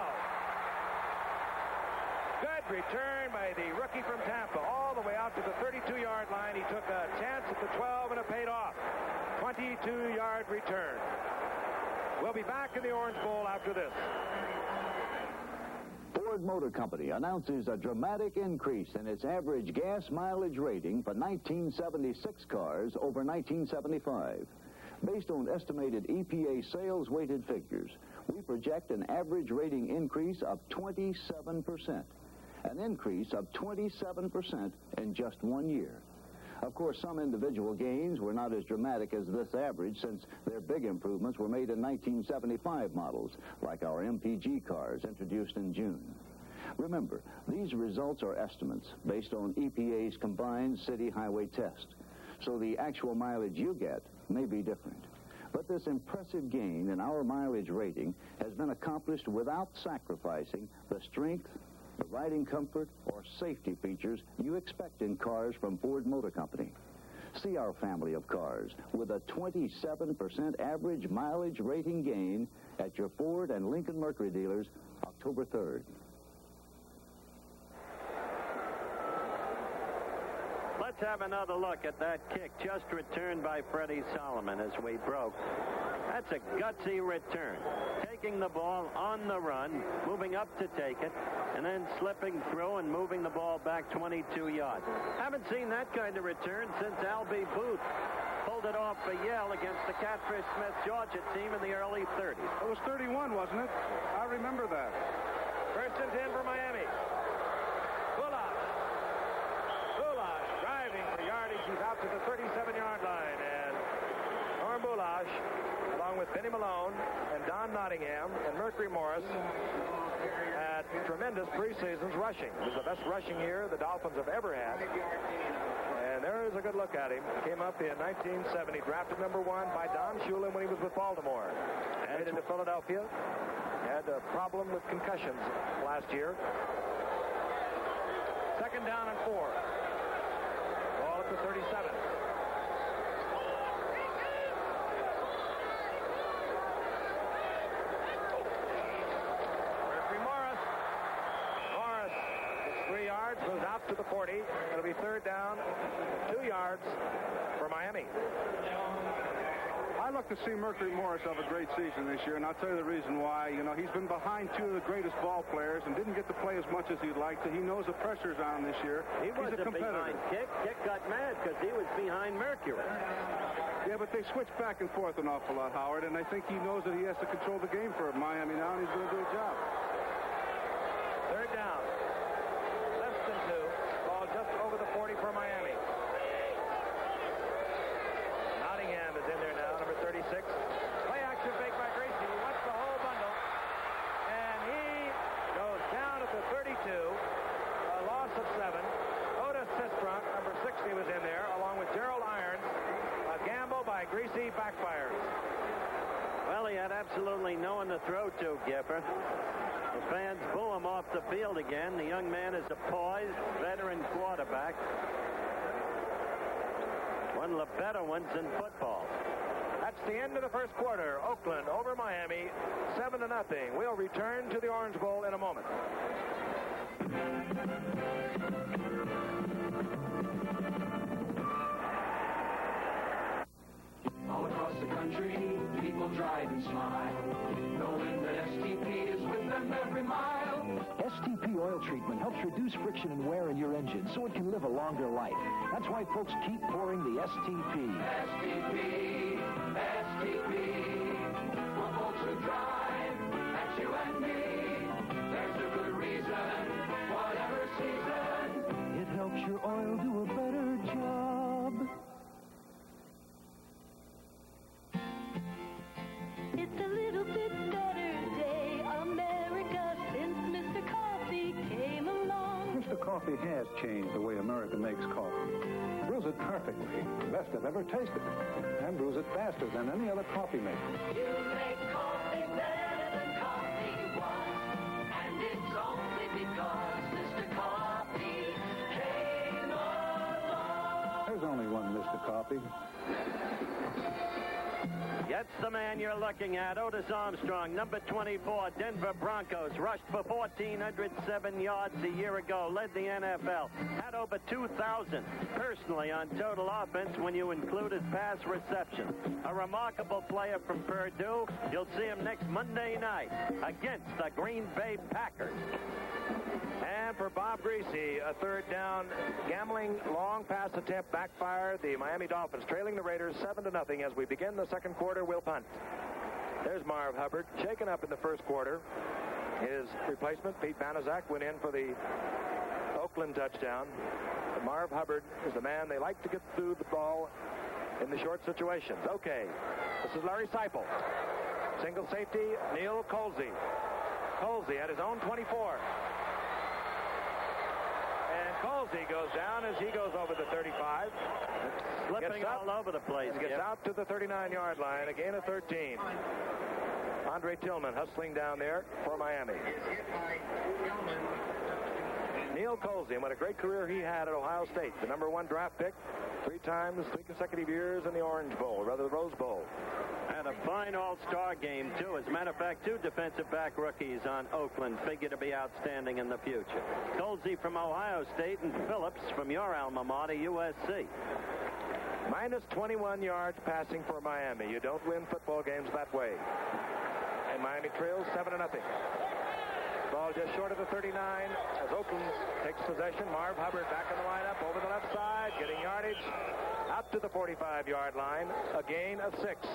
Good return by the rookie from Tampa, all the way out to the 32-yard line. He took a chance at the 12, and it paid off. 22-yard return. We'll be back in the Orange Bowl after this.
Ford Motor Company announces a dramatic increase in its average gas mileage rating for 1976 cars over 1975. Based on estimated EPA sales-weighted figures, we project an average rating increase of 27%. An increase of 27% in just 1 year. Of course, some individual gains were not as dramatic as this average, since their big improvements were made in 1975 models, like our MPG cars introduced in June. Remember, these results are estimates based on EPA's combined city highway test, so the actual mileage you get may be different. But this impressive gain in our mileage rating has been accomplished without sacrificing the strength, the riding comfort, or safety features you expect in cars from Ford Motor Company. See our family of cars with a 27% average mileage rating gain at your Ford and Lincoln Mercury dealers October 3rd.
Let's have another look at that kick just returned by Freddie Solomon as we broke. That's a gutsy return. Taking the ball on the run, moving up to take it, and then slipping through and moving the ball back 22 yards. Haven't seen that kind of return since Albie Booth pulled it off for Yale against the Catfish Smith Georgia team in the early 30s.
It was 31, wasn't it? I remember that.
First and 10 for Miami. Boulash driving for yardage. He's out to the 37-yard line. And Norm Boulash, along with Benny Malone and Don Nottingham and Mercury Morris, had tremendous preseasons rushing. It was the best rushing year the Dolphins have ever had. And there is a good look at him. Came up in 1970, drafted #1 by Don Shula when he was with Baltimore. Headed into Philadelphia. Had a problem with concussions last year. Second down and 4. Ball at the 37. Goes out to the 40. It'll be third down, 2 yards for Miami.
I look to see Mercury Morris have a great season this year, and I'll tell you the reason why. You know, he's been behind 2 of the greatest ball players and didn't get to play as much as he'd like to. He knows the pressure's on this year.
He wasn't
He's a competitor.
behind Kick. Kick got mad because he was behind Mercury.
Yeah, but they switch back and forth an awful lot, Howard, and I think he knows that he has to control the game for Miami now, and he's going to do a job.
Third down. For Miami. Nottingham is in there now, number 36. Play action fake by Gracie. He wants the whole bundle. And he goes down at the 32. A loss of 7. Otis Sistrunk, number 60, was in there, along with Gerald Irons. A gamble by Gracie backfires.
Well, he had absolutely no one to throw to, Gipper. The fans boo him off the field again. The young man is a poised veteran quarterback. One of the better ones in football.
That's the end of the first quarter. Oakland over Miami, 7-0. We'll return to the Orange Bowl in a moment.
All across the country, people drive and smile, knowing that STP is with them every mile.
STP oil treatment helps reduce friction and wear in your engine so it can live a longer life. That's why folks keep pouring the STP.
STP, STP, for folks who drive, that's you and me. There's a good reason, whatever season.
It helps your oil do a better job.
It's a little bit better day, America, since Mr. Coffee came along.
Mr. Coffee has changed the way America makes coffee. Brews it perfectly, best I've ever tasted, and brews it faster than any other coffee maker.
You make coffee better than coffee was, and it's only because Mr. Coffee came along.
There's only one Mr. Coffee.
That's the man you're looking at, Otis Armstrong, number 24, Denver Broncos, rushed for 1,407 yards a year ago, led the NFL, had over 2,000 personally on total offense when you include his pass reception. A remarkable player from Purdue. You'll see him next Monday night against the Green Bay Packers.
And for Bob Greasy, a third down gambling long pass attempt backfired. The Miami Dolphins trailing the Raiders 7-0 as we begin the second quarter. Will punt. There's Marv Hubbard, shaken up in the first quarter. His replacement, Pete Banaszak, went in for the Oakland touchdown. But Marv Hubbard is the man. They like to get through the ball in the short situations. Okay, this is Larry Seipel. Single safety, Neil Colsey. Colsey at his own 24. And Colsey goes down as he goes over the 35.
Slipping all over the place.
Gets out to the 39-yard line. A gain of 13. Andre Tillman hustling down there for Miami. Neil Colsey, and what a great career he had at Ohio State. The #1 draft pick, 3 consecutive years in the Orange Bowl, rather the Rose Bowl.
And a fine all-star game, too. As a matter of fact, 2 defensive back rookies on Oakland figure to be outstanding in the future. Colsey from Ohio State and Phillips from your alma mater, USC.
Minus 21 yards passing for Miami. You don't win football games that way. And Miami trails 7-0. Ball just short of the 39 as Oakland takes possession. Marv Hubbard back in the lineup over the left side, getting yardage out to the 45-yard line. A gain of 6.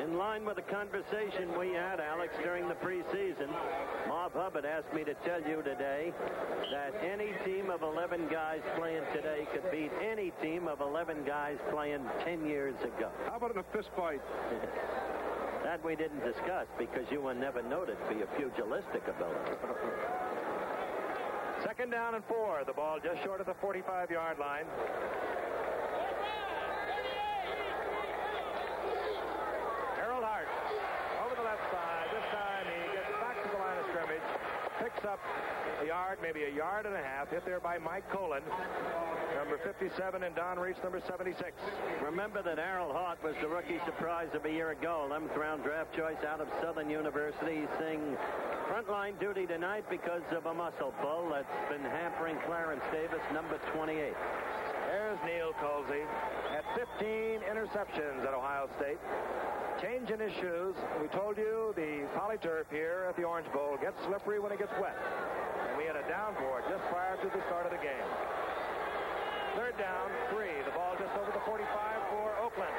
In line with the conversation we had, Alex, during the preseason, Marv Hubbard asked me to tell you today that any team of 11 guys playing today could beat any team of 11 guys playing 10 years ago.
How about in a fist fight?
That we didn't discuss because you were never noted for your pugilistic ability.
2nd down and 4. The ball just short of the 45-yard line. Harold Hart over the left side. This time he gets back to the line of scrimmage. Picks up a yard, maybe a yard and a half. Hit there by Mike Colon. Number 57 and Don Reese, number 76.
Remember that Harold Hart was the rookie surprise of a year ago, 11th round draft choice out of Southern University. He's seeing frontline duty tonight because of a muscle pull that's been hampering Clarence Davis, number 28.
There's Neil Colsey. Had 15 interceptions at Ohio State. Change in his shoes. We told you the polyturf here at the Orange Bowl gets slippery when it gets wet. And we had a downpour just prior to the start of the game. 3rd down, 3. The ball just over the 45 for Oakland.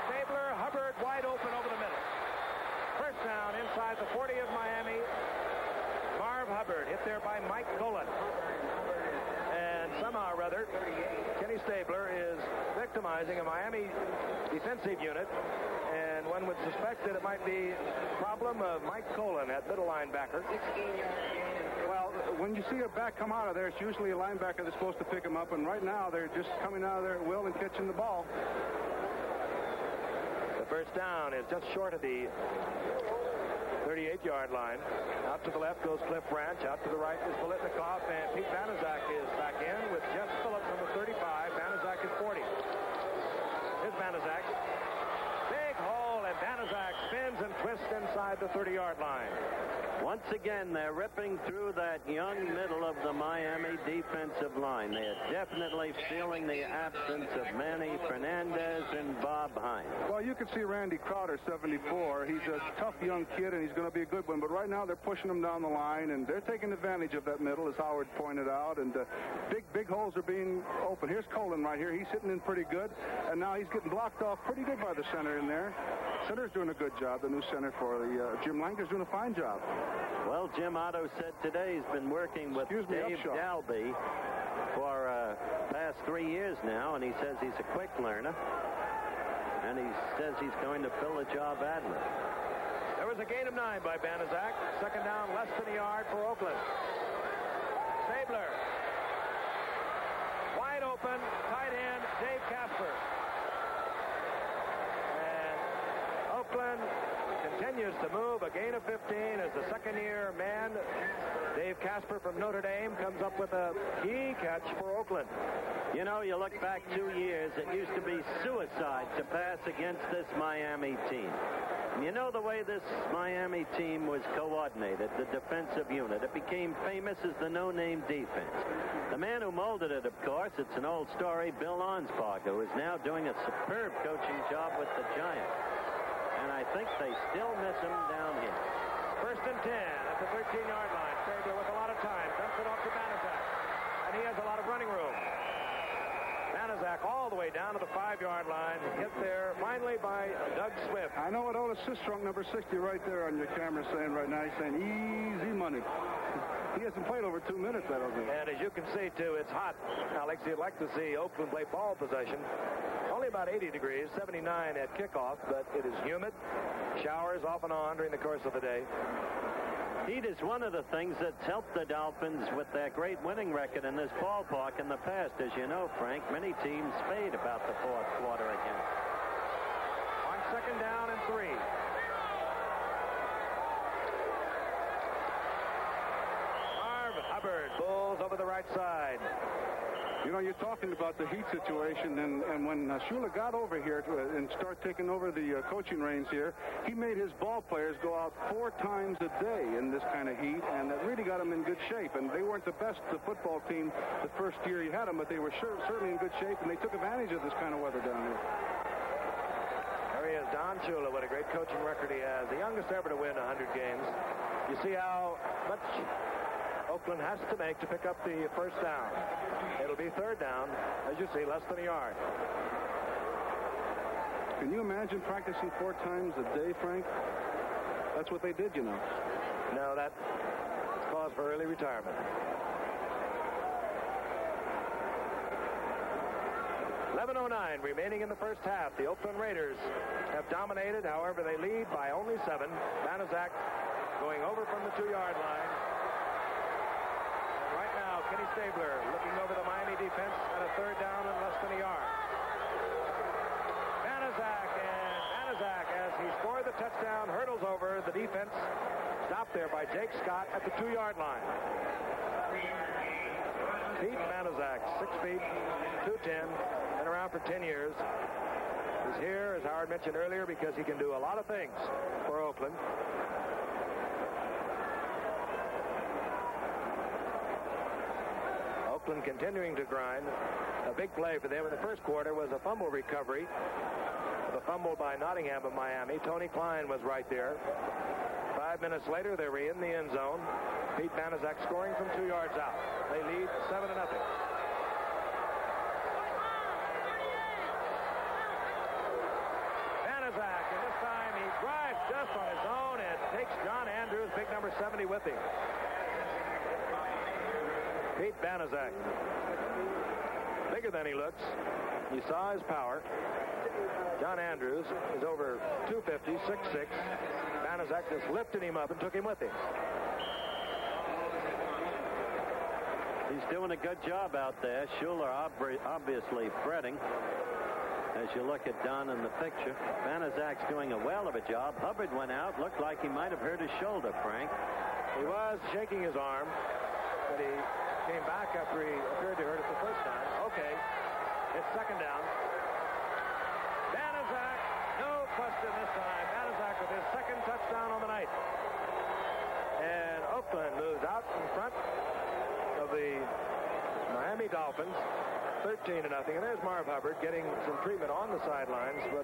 Stabler, Hubbard wide open over the middle. 1st down inside the 40 of Miami. Marv Hubbard hit there by Mike Colon. And somehow or other, Kenny Stabler is victimizing a Miami defensive unit. And one would suspect that it might be a problem of Mike Colon at middle linebacker.
Well, when you see a back come out of there, it's usually a linebacker that's supposed to pick him up, and right now they're just coming out of there at will and catching the ball.
The 1st down is just short of the 38-yard line. Out to the left goes Cliff Branch. Out to the right is Bolitnikoff, and Pete Banaszak is back in with Jeff Phillips, number 35. Banaszak is 40. Here's Banaszak. Big hole, and Banaszak spins and twists inside the 30-yard line.
Once again, they're ripping through that young middle of the Miami defensive line. They're definitely feeling the absence of Manny Fernandez and Bob Hines.
Well, you can see Randy Crowder, 74. He's a tough young kid, and he's going to be a good one. But right now, they're pushing him down the line, and they're taking advantage of that middle, as Howard pointed out. And big holes are being open. Here's Colon right here. He's hitting in pretty good. And now he's getting blocked off pretty good by the center in there. Center's doing a good job, the new center for the Jim Langer's doing a fine job.
Well, Jim Otto said today he's been working with Dave Dalby for past 3 years now, and he says he's a quick learner, and he says he's going to fill the job admirably.
There was a gain of 9 by Banaszak. 2nd down, less than a yard for Oakland. Stabler. Wide open, tight end, Dave Casper. And Oakland continues to move. A gain of 15 as the 2nd-year man, Dave Casper from Notre Dame, comes up with a key catch for Oakland.
You know, you look back 2 years, it used to be suicide to pass against this Miami team. And you know the way this Miami team was coordinated, the defensive unit. It became famous as the no-name defense. The man who molded it, of course, it's an old story, Bill Onspark, who is now doing a superb coaching job with the Giants. And I think they still miss him down here.
1st and 10 at the 13-yard line. Stabler with a lot of time. Dumps it off to Banaszak. And he has a lot of running room. Banaszak all the way down to the 5-yard line. Hit there finally by Doug Swift.
I know what Otis Sistrunk, number 60, right there on your camera saying right now. He's saying easy money. He hasn't played over 2 minutes, I don't think.
And as you can see, too, it's hot. Alex, you'd like to see Oakland play ball possession. Only about 80 degrees, 79 at kickoff, but it is humid. Showers off and on during the course of the day.
Heat is one of the things that's helped the Dolphins with their great winning record in this ballpark in the past. As you know, Frank, many teams fade about the fourth quarter again.
On second down and 3. Marv Hubbard pulls over the right side.
You know, you're talking about the Heat situation, and when Shula got over here and started taking over the coaching reins here, he made his ball players go out 4 times a day in this kind of heat, and it really got them in good shape. And they weren't the best football team the first year he had them, but they were certainly in good shape, and they took advantage of this kind of weather down here.
There he is, Don Shula. What a great coaching record he has. The youngest ever to win 100 games. You see how much Oakland has to make to pick up the first down. It'll be third down, as you see, less than a yard.
Can you imagine practicing 4 times a day, Frank? That's what they did, you know.
No, that's cause for early retirement. 11:09 remaining in the first half. The Oakland Raiders have dominated. However, they lead by only 7. Banaszak going over from the 2-yard line. Kenny Stabler looking over the Miami defense at a third down and less than a yard. Banaszak, as he scored the touchdown, hurdles over the defense. Stopped there by Jake Scott at the 2-yard line. Pete Banaszak, 6 feet, 210, been around for 10 years. He's here, as Howard mentioned earlier, because he can do a lot of things for Oakland. Oakland continuing to grind. A big play for them in the first quarter was a fumble recovery. The fumble by Nottingham of Miami. Tony Klein was right there. 5 minutes later, they were in the end zone. Pete Banaszak scoring from 2 yards out. They lead 7-0. Banaszak, and this time he drives just on his own and takes John Andrews, big number 70, with him. Pete Banaszak, bigger than he looks. You saw his power. John Andrews is over 250, 6'6". Banaszak just lifted him up and took him with him.
He's doing a good job out there. Shula obviously fretting. As you look at Don in the picture, Banaszak's doing a well of a job. Hubbard went out. Looked like he might have hurt his shoulder, Frank.
He was shaking his arm, but he came back after he appeared to hurt it the first time. Okay, it's second down. Banaszak, no question this time. Banaszak with his second touchdown on the night. And Oakland moves out in front of the Miami Dolphins, 13-0. And there's Marv Hubbard getting some treatment on the sidelines, but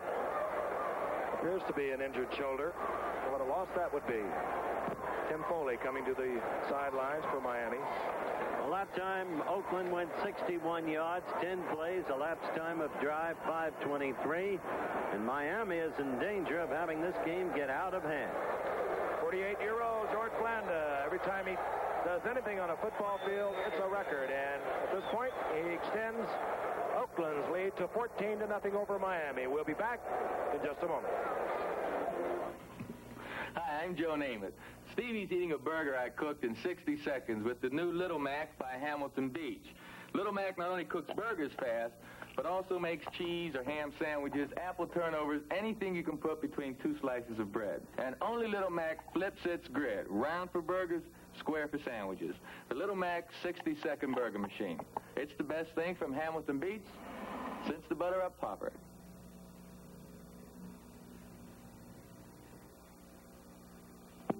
appears to be an injured shoulder. What a loss that would be. Tim Foley coming to the sidelines for Miami.
Well, that time, Oakland went 61 yards, 10 plays, elapsed time of drive 5:23, and Miami is in danger of having this game get out of hand.
48-year-old George Blanda, every time he does anything on a football field, it's a record, and at this point, he extends Oakland's lead to 14-0 over Miami. We'll be back in just a moment.
Hi, I'm Joe Namath. Stevie's eating a burger I cooked in 60 seconds with the new Little Mac by Hamilton Beach. Little Mac not only cooks burgers fast, but also makes cheese or ham sandwiches, apple turnovers, anything you can put between 2 slices of bread. And only Little Mac flips its grid, round for burgers, square for sandwiches. The Little Mac 60-second burger machine. It's the best thing from Hamilton Beach since the butter-up popper.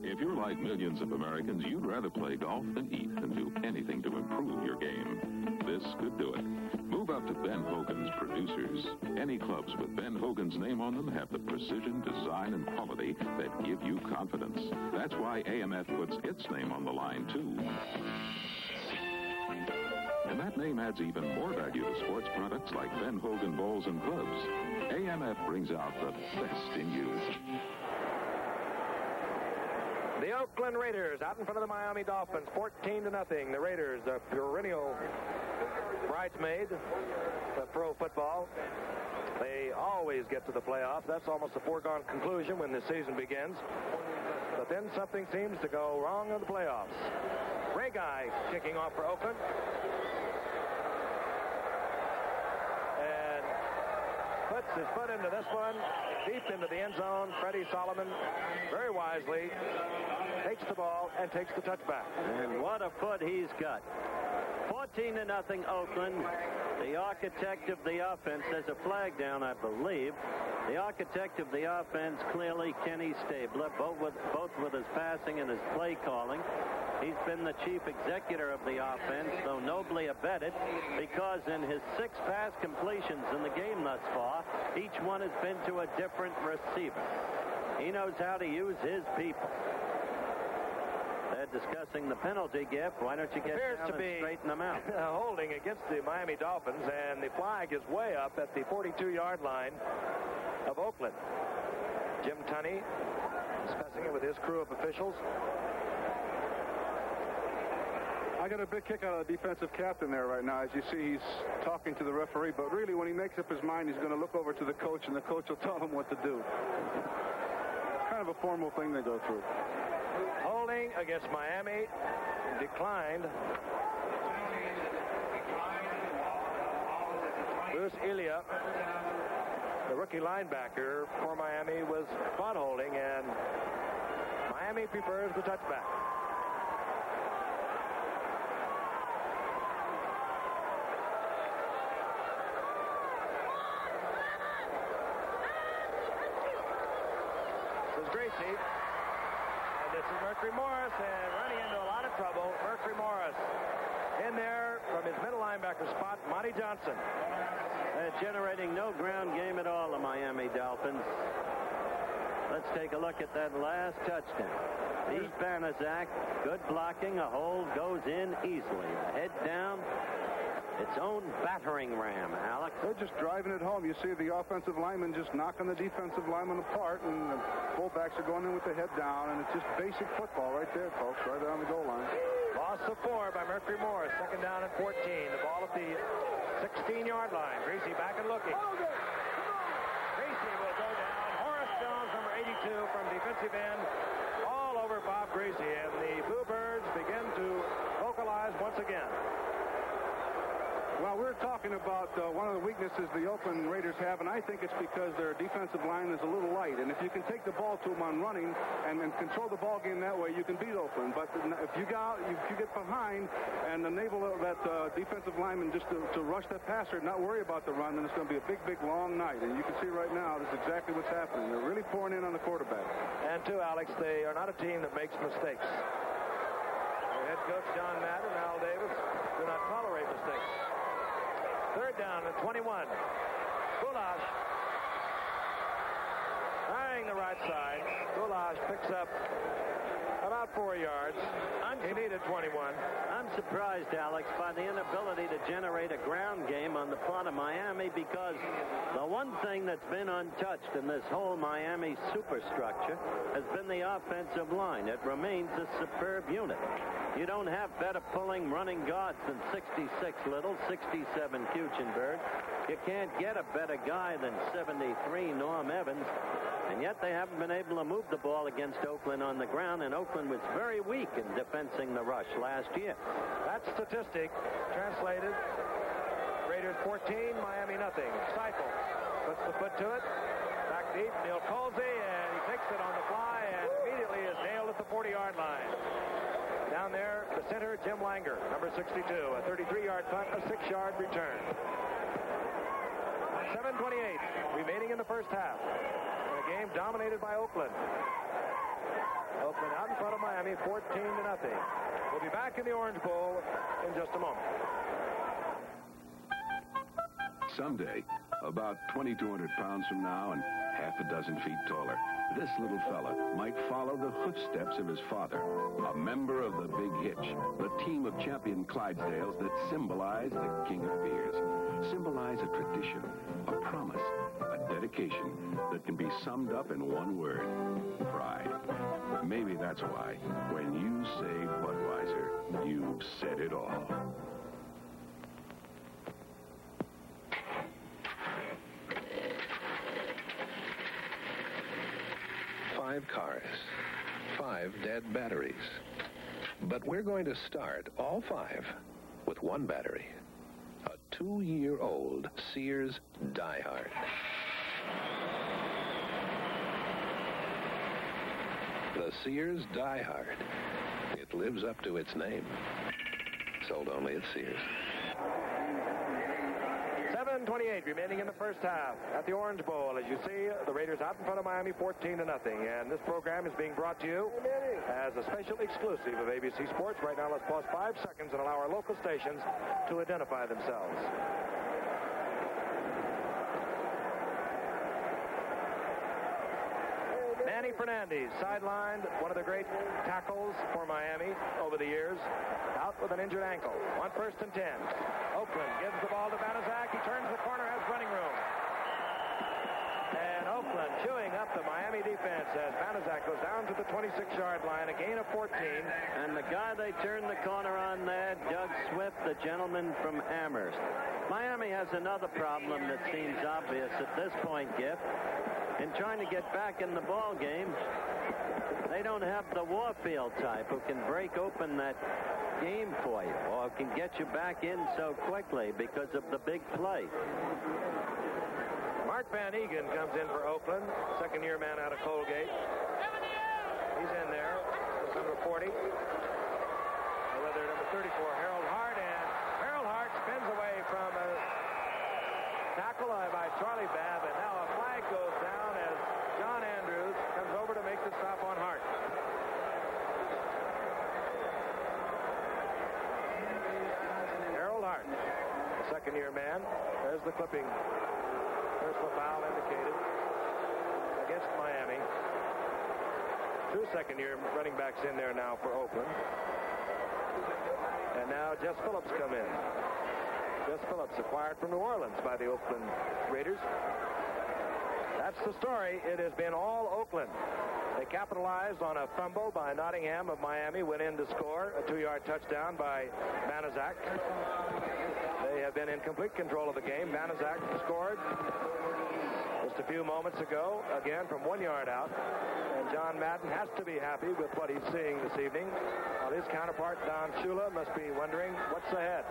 If you're like millions of Americans, you'd rather play golf than eat and do anything to improve your game. This could do it. Move up to Ben Hogan's Producers. Any clubs with Ben Hogan's name on them have the precision, design, and quality that give you confidence. That's why AMF puts its name on the line, too. And that name adds even more value to sports products like Ben Hogan balls and gloves. AMF brings out the best in you.
The Oakland Raiders out in front of the Miami Dolphins, 14-0. The Raiders, a perennial bridesmaid of pro football. They always get to the playoffs. That's almost a foregone conclusion when the season begins. But But then something seems to go wrong in the playoffs. Ray Guy kicking off for Oakland. And puts his foot into this one, deep into the end zone. Freddie Solomon, very wisely, takes the ball and takes the touchback.
And what a foot he's got. 14-0 Oakland. The architect of the offense, there's a flag down, I believe. The architect of the offense, clearly Kenny Stabler, both with his passing and his play calling. He's been the chief executor of the offense, though nobly abetted, because in his 6 pass completions in the game thus far, each one has been to a different receiver. He knows how to use his people. They're discussing the penalty, Giff. Why don't you get down and straighten them out?
Holding against the Miami Dolphins, and the flag is way up at the 42-yard line of Oakland. Jim Tunney discussing it with his crew of officials.
I got a big kick out of the defensive captain there right now. As you see, he's talking to the referee, but really when he makes up his mind, he's going to look over to the coach, and the coach will tell him what to do. Kind of a formal thing they go through.
Holding against Miami, declined. Bruce Elia, the rookie linebacker for Miami, was caught holding, and Miami prefers the touchback. This is Gracie. And this is Mercury Morris, and running into a lot of trouble, Mercury Morris. In there from his middle linebacker spot, Monty Johnson.
Generating no ground game at all, the Miami Dolphins. Let's take a look at that last touchdown. Pete Banaszak, good blocking. A hold goes in easily. The head down. Its own battering ram, Alex.
They're just driving it home. You see the offensive lineman just knocking the defensive lineman apart, and the fullbacks are going in with the head down, and it's just basic football right there, folks, right there on the goal line.
Loss of 4 by Mercury Morris. Second down and 14. The ball at the 16-yard line. Gracie back and looking. Gracie will go down. Horace Jones, number 82, from defensive end, all over Bob Gracie, and the Bluebirds begin to vocalize once again.
Well, we're talking about one of the weaknesses the Oakland Raiders have, and I think it's because their defensive line is a little light. And if you can take the ball to them on running and control the ball game that way, you can beat Oakland. But if you get behind and enable that defensive lineman just to rush that passer and not worry about the run, then it's going to be a big, big, long night. And you can see right now that's exactly what's happening. They're really pouring in on the quarterback.
And, too, Alex, they are not a team that makes mistakes. Their head coach, John Madden, and Al Davis do not tolerate mistakes. Third down at 21. Goulash firing the right side. Goulash picks up about 4 yards. He needed 21.
I'm surprised, Alex, by the inability to generate a ground game on the part of Miami, because the one thing that's been untouched in this whole Miami superstructure has been the offensive line. It remains a superb unit. You don't have better pulling running guards than 66 Little, 67 Kuechenberg. You can't get a better guy than 73 Norm Evans. And yet they haven't been able to move the ball against Oakland on the ground, and Oakland was very weak in defensing the rush last year.
That statistic translated: Raiders 14, Miami nothing. Seifel puts the foot to it. Back deep, Neil Colsey, and he takes it on the fly and immediately is nailed at the 40-yard line. Down there, the center, Jim Langer, number 62, a 33-yard punt, a 6-yard return. 7:28 remaining in the first half. A game dominated by Oakland. Oakland out in front of Miami, 14-0. We'll be back in the Orange Bowl in just a moment.
Someday, about 2,200 pounds from now and half a dozen feet taller, this little fella might follow the footsteps of his father, a member of the Big Hitch, the team of champion Clydesdales that symbolize the King of Beers, symbolize a tradition, a promise, a dedication that can be summed up in one word: pride. Maybe that's why, when you say Budweiser, you've said it all.
Five cars, 5 5 dead batteries. But we're going to start all 5 with one battery. A 2-year-old Sears Die-Hard. The Sears Die-Hard. It lives up to its name. Sold only at Sears.
7:28 remaining in the first half at the Orange Bowl. As you see, the Raiders out in front of Miami 14-0. And this program is being brought to you as a special exclusive of ABC Sports. Right now, let's pause 5 seconds and allow our local stations to identify themselves. Manny Fernandez, sidelined, one of the great tackles for Miami over the years, out with an injured ankle. On 1st and 10. Oakland gives the ball to Banaszak. He turns the corner, has running room. And Oakland chewing up the Miami defense as Banaszak goes down to the 26-yard line, a gain of 14.
And the guy they turned the corner on there, Doug Swift, the gentleman from Amherst. Miami has another problem that seems obvious at this point, Giff. In trying to get back in the ball game, they don't have the Warfield type who can break open that game for you or can get you back in so quickly because of the big play.
Mark Van Egan comes in for Oakland, second-year man out of Colgate. He's in there, number 40. Whether number 34, Harold Hart, and Harold Hart spins away from a tackle by Charlie Babb, and now a flag goes down as John Andrews comes over to make the stop on Hart. Harold Hart, the second-year man. There's the clipping. There's the foul indicated against Miami. 2 second-year running backs in there now for Oakland. And now Jess Phillips come in. Jess Phillips acquired from New Orleans by the Oakland Raiders. That's the story. It has been all Oakland. They capitalized on a fumble by Nottingham of Miami, went in to score a 2-yard touchdown by Banaszak. They have been in complete control of the game. Banaszak scored just a few moments ago, again from 1 yard out. And John Madden has to be happy with what he's seeing this evening. While his counterpart, Don Shula, must be wondering what's ahead.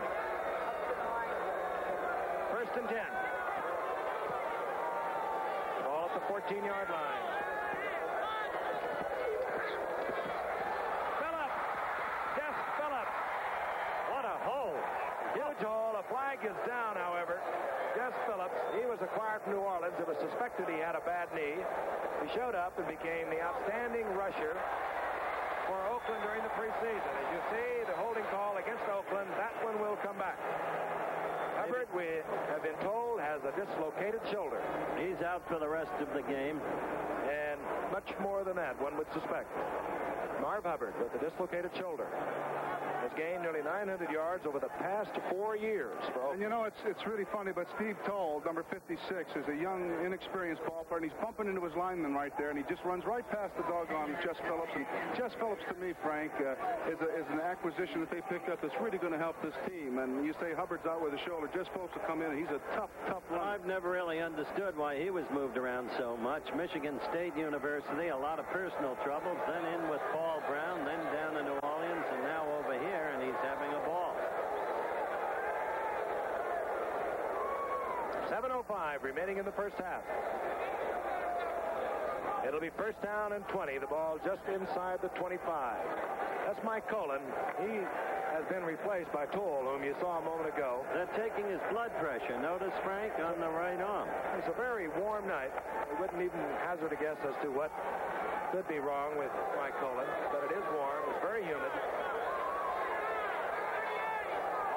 1st and 10. Ball at the 14-yard line. Phillips! Jess Phillips! What a hole! Huge hole. A flag is down, however. Jess Phillips, he was acquired from New Orleans. It was suspected he had a bad knee. He showed up and became the outstanding rusher for Oakland during the preseason. As you see, the holding call against Oakland, that one will come back. Hubbard, we have been told, has a dislocated shoulder.
He's out for the rest of the game.
And much more than that, one would suspect. Marv Hubbard with a dislocated shoulder has gained nearly 900 yards over the past 4 years.
And you know, it's really funny, but Steve Toll, number 56, is a young, inexperienced ball player, and he's bumping into his lineman right there, and he just runs right past the doggone Jess Phillips. And Jess Phillips, to me, Frank, is an acquisition that they picked up that's really going to help this team. And you say Hubbard's out with a shoulder, Jess Phillips will come in, and he's a tough runner.
I've never really understood why he was moved around so much. Michigan State University, a lot of personal troubles, then in with Paul Brown, then down to New Orleans, and now over here, and he's having a ball.
7:05 remaining in the first half. It'll be 1st down and 20. The ball just inside the 25. That's Mike Colon. He has been replaced by Toll, whom you saw a moment ago.
They're taking his blood pressure. Notice, Frank, on the right arm.
It's a very warm night. We wouldn't even hazard a guess as to what could be wrong with Mike Colon, but it is warm. It's very humid.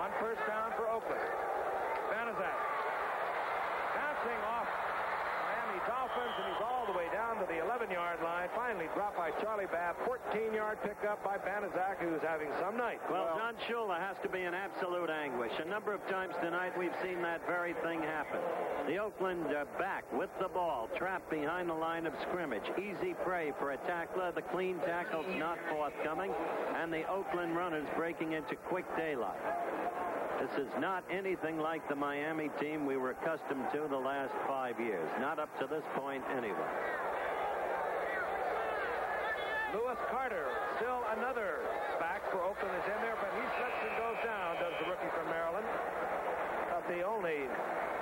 On 1st down for Oakland. Banaszak bouncing off Miami Dolphins, and he's all the way down to the 11-yard line. Finally dropped by Charlie Babb. 14-yard pickup by Banaszak, who's having some night.
Well, John Shula has to be in absolute anguish. A number of times tonight we've seen that very thing happen. The Oakland back with the ball, trapped behind the line of scrimmage. Easy prey for a tackler. The clean tackle's not forthcoming, and the Oakland runners breaking into quick daylight. This is not anything like the Miami team we were accustomed to the last 5 years. Not up to this point anyway.
Lewis Dallas Carter, still another back for Oakland, is in there, but he slips and goes down, does the rookie from Maryland. Not the only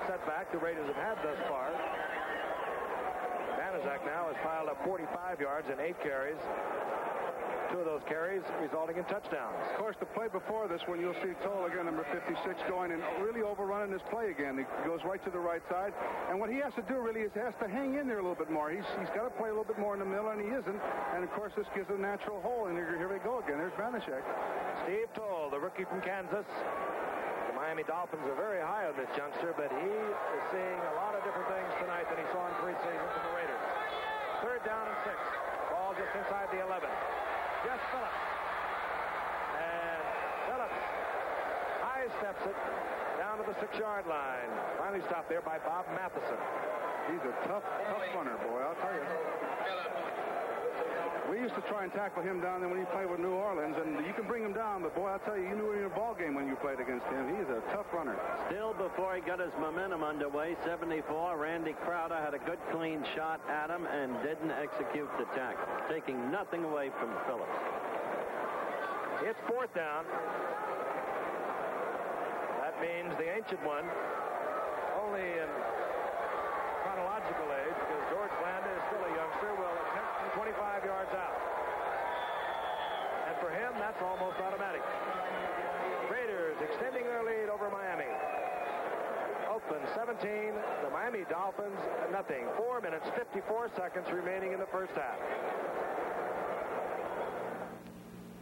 setback the Raiders have had thus far. Banaszak now has piled up 45 yards and 8 carries. 2 of those carries resulting in touchdowns.
Of course, the play before this one, you'll see Toll again, number 56, going and really overrunning this play again. He goes right to the right side. And what he has to do really is he has to hang in there a little bit more. He's got to play a little bit more in the middle, and he isn't. And, of course, this gives a natural hole. And here we go again. There's Banaszak.
Steve Toll, the rookie from Kansas. The Miami Dolphins are very high on this youngster, but he is seeing a lot of different things tonight than he saw in preseason from the Raiders. 3rd down and 6. Ball just inside the 11. Just Phillips. And Phillips high steps it down to the 6-yard line. Finally stopped there by Bob Matheson.
He's a tough runner, boy, I'll tell you. We used to try and tackle him down there when he played with New Orleans, and you can bring him down, but boy, I'll tell you, you knew in your ball game when you played against him. He's a tough runner.
Still, before he got his momentum underway, 74, Randy Crowder had a good clean shot at him and didn't execute the tackle, taking nothing away from Phillips.
It's 4th down. That means the ancient one, only in chronological age, because George Blanda is still a youngster, will attempt from 25 yards out. And for him, that's almost automatic. Raiders extending their lead over Miami. Oakland 17, the Miami Dolphins nothing. 4 minutes, 54 seconds remaining in the first half.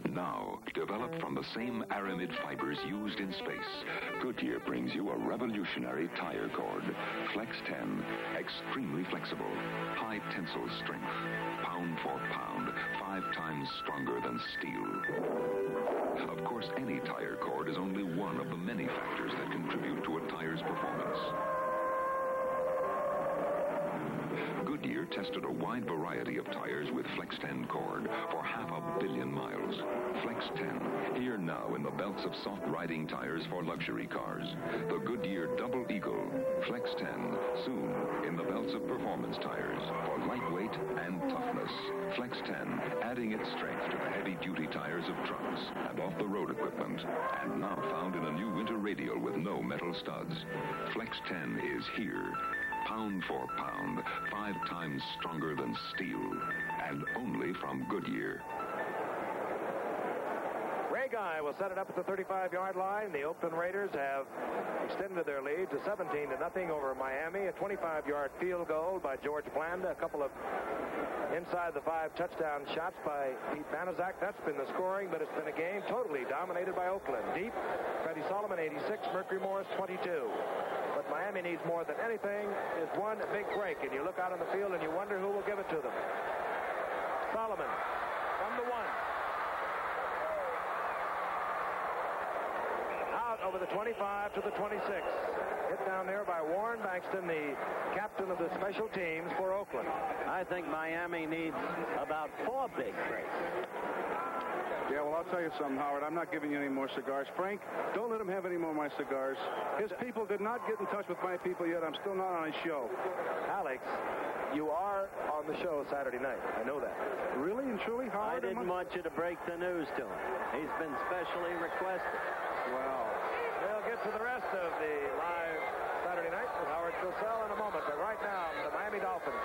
Now, developed from the same aramid fibers used in space, Goodyear brings you a revolutionary tire cord. Flex 10, extremely flexible, high tensile strength, pound for pound, 5 times stronger than steel. Of course, any tire cord is only one of the many factors that contribute to a tire's performance. Goodyear tested a wide variety of tires with Flex 10 cord for 500 million miles. Flex 10, here now in the belts of soft riding tires for luxury cars. The Goodyear Double Eagle. Flex 10, soon in the belts of performance tires for lightweight and toughness. Flex 10, adding its strength to the heavy-duty tires of trucks and off-the-road equipment. And now found in a new winter radial with no metal studs. Flex 10 is here. Pound for pound, 5 times stronger than steel, and only from Goodyear.
Ray Guy will set it up at the 35-yard line. The Oakland Raiders have extended their lead to 17-0 over Miami. A 25-yard field goal by George Blanda. A couple of inside the 5 touchdown shots by Pete Banaszak. That's been the scoring, but it's been a game totally dominated by Oakland. Deep, Freddie Solomon, 86, Mercury Morris, 22. What Miami needs more than anything is one big break, and you look out on the field and you wonder who will give it to them. Solomon from the 1. Out over the 25 to the 26. Hit down there by Warren Bankston, the captain of the special teams for Oakland.
I think Miami needs about 4 big breaks.
Yeah, well, I'll tell you something, Howard. I'm not giving you any more cigars. Frank, don't let him have any more of my cigars. His people did not get in touch with my people yet. I'm still not on his show.
Alex, you are on the show Saturday night. I know that.
Really and truly, Howard?
I didn't want you to break the news to him. He's been specially requested.
Well, we'll get to the rest of the live Saturday night with Howard Cosell in a moment. But right now, the Miami Dolphins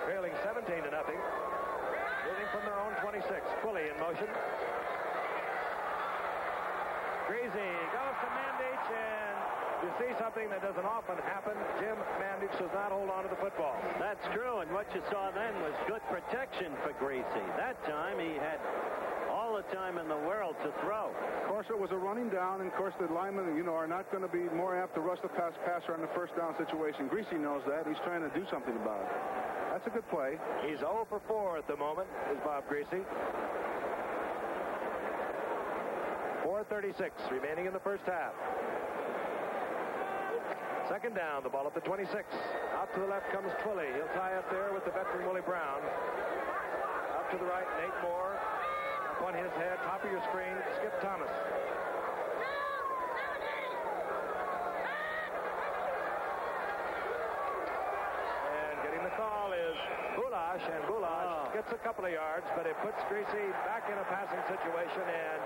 trailing 17-0. Moving from their own 26. Quilly in motion. Greasy goes to Mandich, and you see something that doesn't often happen. Jim Mandich does not hold on to the football.
That's true, and what you saw then was good protection for Greasy. That time he had all the time in the world to throw.
Of course, it was a running down, and of course the linemen, are not going to be more apt to rush the passer on the first down situation. Greasy knows that. He's trying to do something about it. That's a good play.
He's 0 for 4 at the moment, is Bob Greasy. 4:36 remaining in the first half. Second down, the ball at the 26. Out to the left comes Twilley. He'll tie up there with the veteran Willie Brown. Out to the right, Nate Moore. Up on his head, top of your screen, Skip Thomas. And getting the call is Bulash, and Bulash gets a couple of yards, but it puts Greasy back in a passing situation, and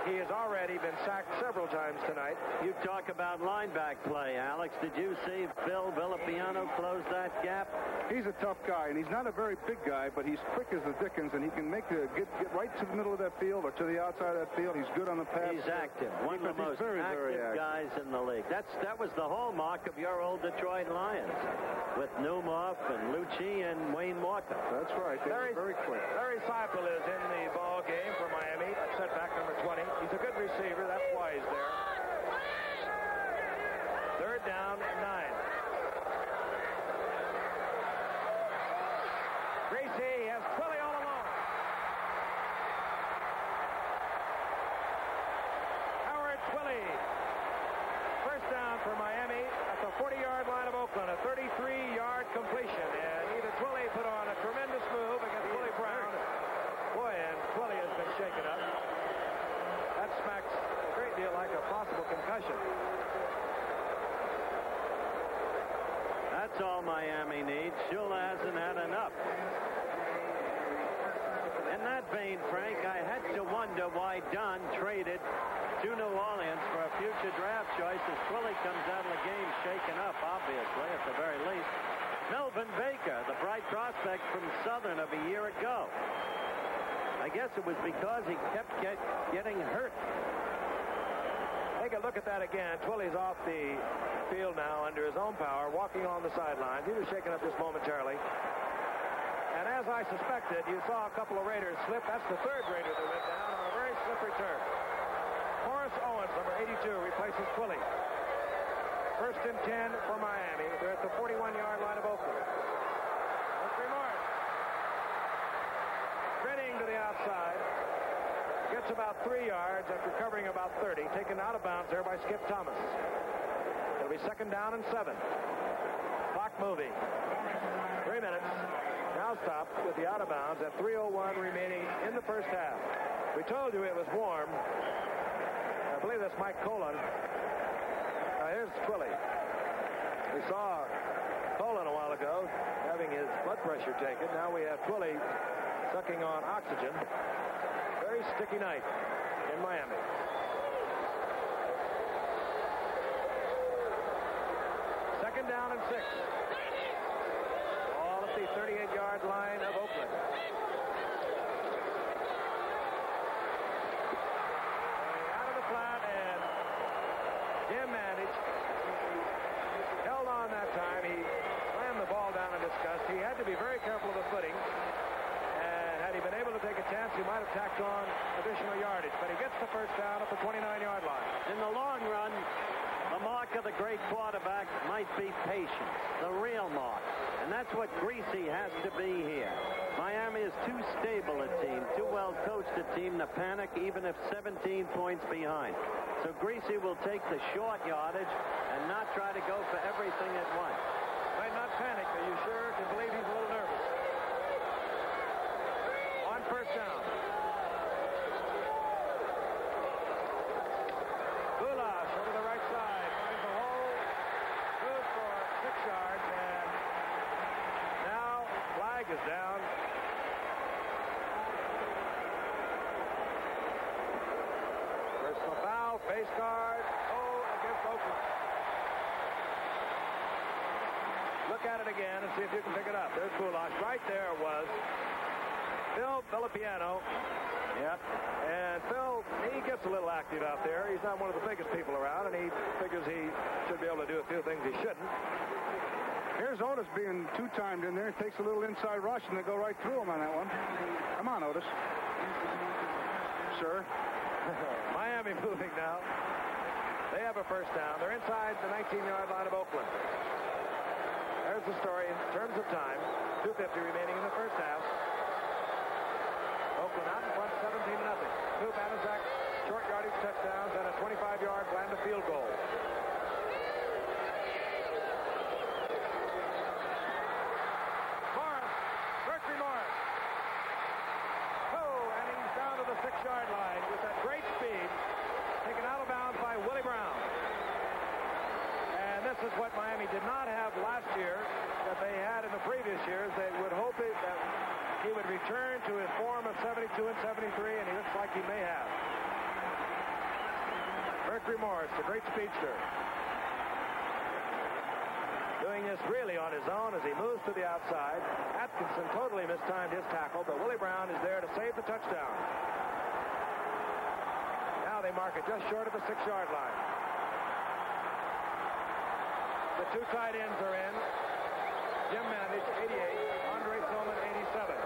he has already been sacked several times tonight.
You talk about linebacker play, Alex. Did you see Phil Villapiano close that gap?
He's a tough guy, and he's not a very big guy, but he's quick as the dickens, and he can get right to the middle of that field or to the outside of that field. He's good on the pass.
He's active. One of the most
very
active guys in the league. That was the hallmark of your old Detroit Lions, with Newmoff and Lucci and Wayne Walker.
That's right. They're very quick.
Larry Seipel is in the ball game for Miami. Setback number 20. He's a good receiver. That's why he's there. Third down and 9. Greasy has Twilly all alone. Howard Twilly. First down for Miami at the 40-yard line of Oakland. A 33-yard completion. And either Twilly put on a tremendous move against Willie Brown. Boy, and Twilly has been shaken up. That smacks a great deal like a possible concussion.
That's all Miami needs. Shula hasn't had enough. In that vein, Frank, I had to wonder why Dunn traded to New Orleans for a future draft choice as Twilly comes out of the game shaken up, obviously, at the very least. Melvin Baker, the bright prospect from Southern of a year ago. I guess it was because he kept getting hurt.
Take a look at that again. Twilly's off the field now under his own power, walking on the sidelines. He was shaken up just momentarily. And as I suspected, you saw a couple of Raiders slip. That's the third Raider that went down on a very slippery turf. Morris Owens, number 82, replaces Twilly. First and 10 for Miami. They're at the 41-yard line of Oakland. Morris. Sprinting to the outside. Gets about 3 yards after covering about 30. Taken out of bounds there by Skip Thomas. It'll be second down and 7. Clock moving. 3 minutes. Now stopped with the out of bounds at 3:01 remaining in the first half. We told you it was warm. I believe that's Mike Colon. Here's Twilly. We saw Colon a while ago having his blood pressure taken. Now we have Twilly sucking on oxygen. Very sticky night in Miami. Second down and 6. All at the 38-yard line of Oakland. Out of the flat, and Jim managed. Held on that time. He slammed the ball down in disgust. He had to be very careful of the footing. Had he been able to take a chance, he might have tacked on additional yardage. But he gets the first down at the 29-yard line.
In the long run, the mark of the great quarterback might be patience, the real mark. And that's what Greasy has to be here. Miami is too stable a team, too well coached a team to panic even if 17 points behind. So Greasy will take the short yardage and not try to go for everything at once.
Might not panic, but you sure can believe he's a little nervous. First down. Goulash over the right side. Finds the hole. Good for 6 yards. And now flag is down. Personal foul. Face guard. Against Oakland. Look at it again and see if you can pick it up. There's Goulash. Right there was Phil Villapiano. Yep. And Phil, he gets a little active out there. He's not one of the biggest people around, and he figures he should be able to do a few things he shouldn't.
Here's Otis being two-timed in there. Takes a little inside rush, and they go right through him on that one. Come on, Otis. Sir.
Miami moving now. They have a first down. They're inside the 19-yard line of Oakland. There's the story in terms of time. 2:50 remaining in the first half. Oakland out in front, 17-0. 2 Banaszak short yardage touchdowns and a 25-yard Blanda field goal. Morris, Berkeley Morris. And he's down to the 6-yard line with that great speed, taken out of bounds by Willie Brown. And this is what Miami did not have last year that they had in the previous years. They would hope that he would return to his form of 72 and 73, and he looks like he may have. Mercury Morris, the great speedster, doing this really on his own as he moves to the outside. Atkinson totally mistimed his tackle, but Willie Brown is there to save the touchdown. Now they mark it just short of the 6-yard line. The two tight ends are in. Jim Mandage, 88. Andre Tillman, 87.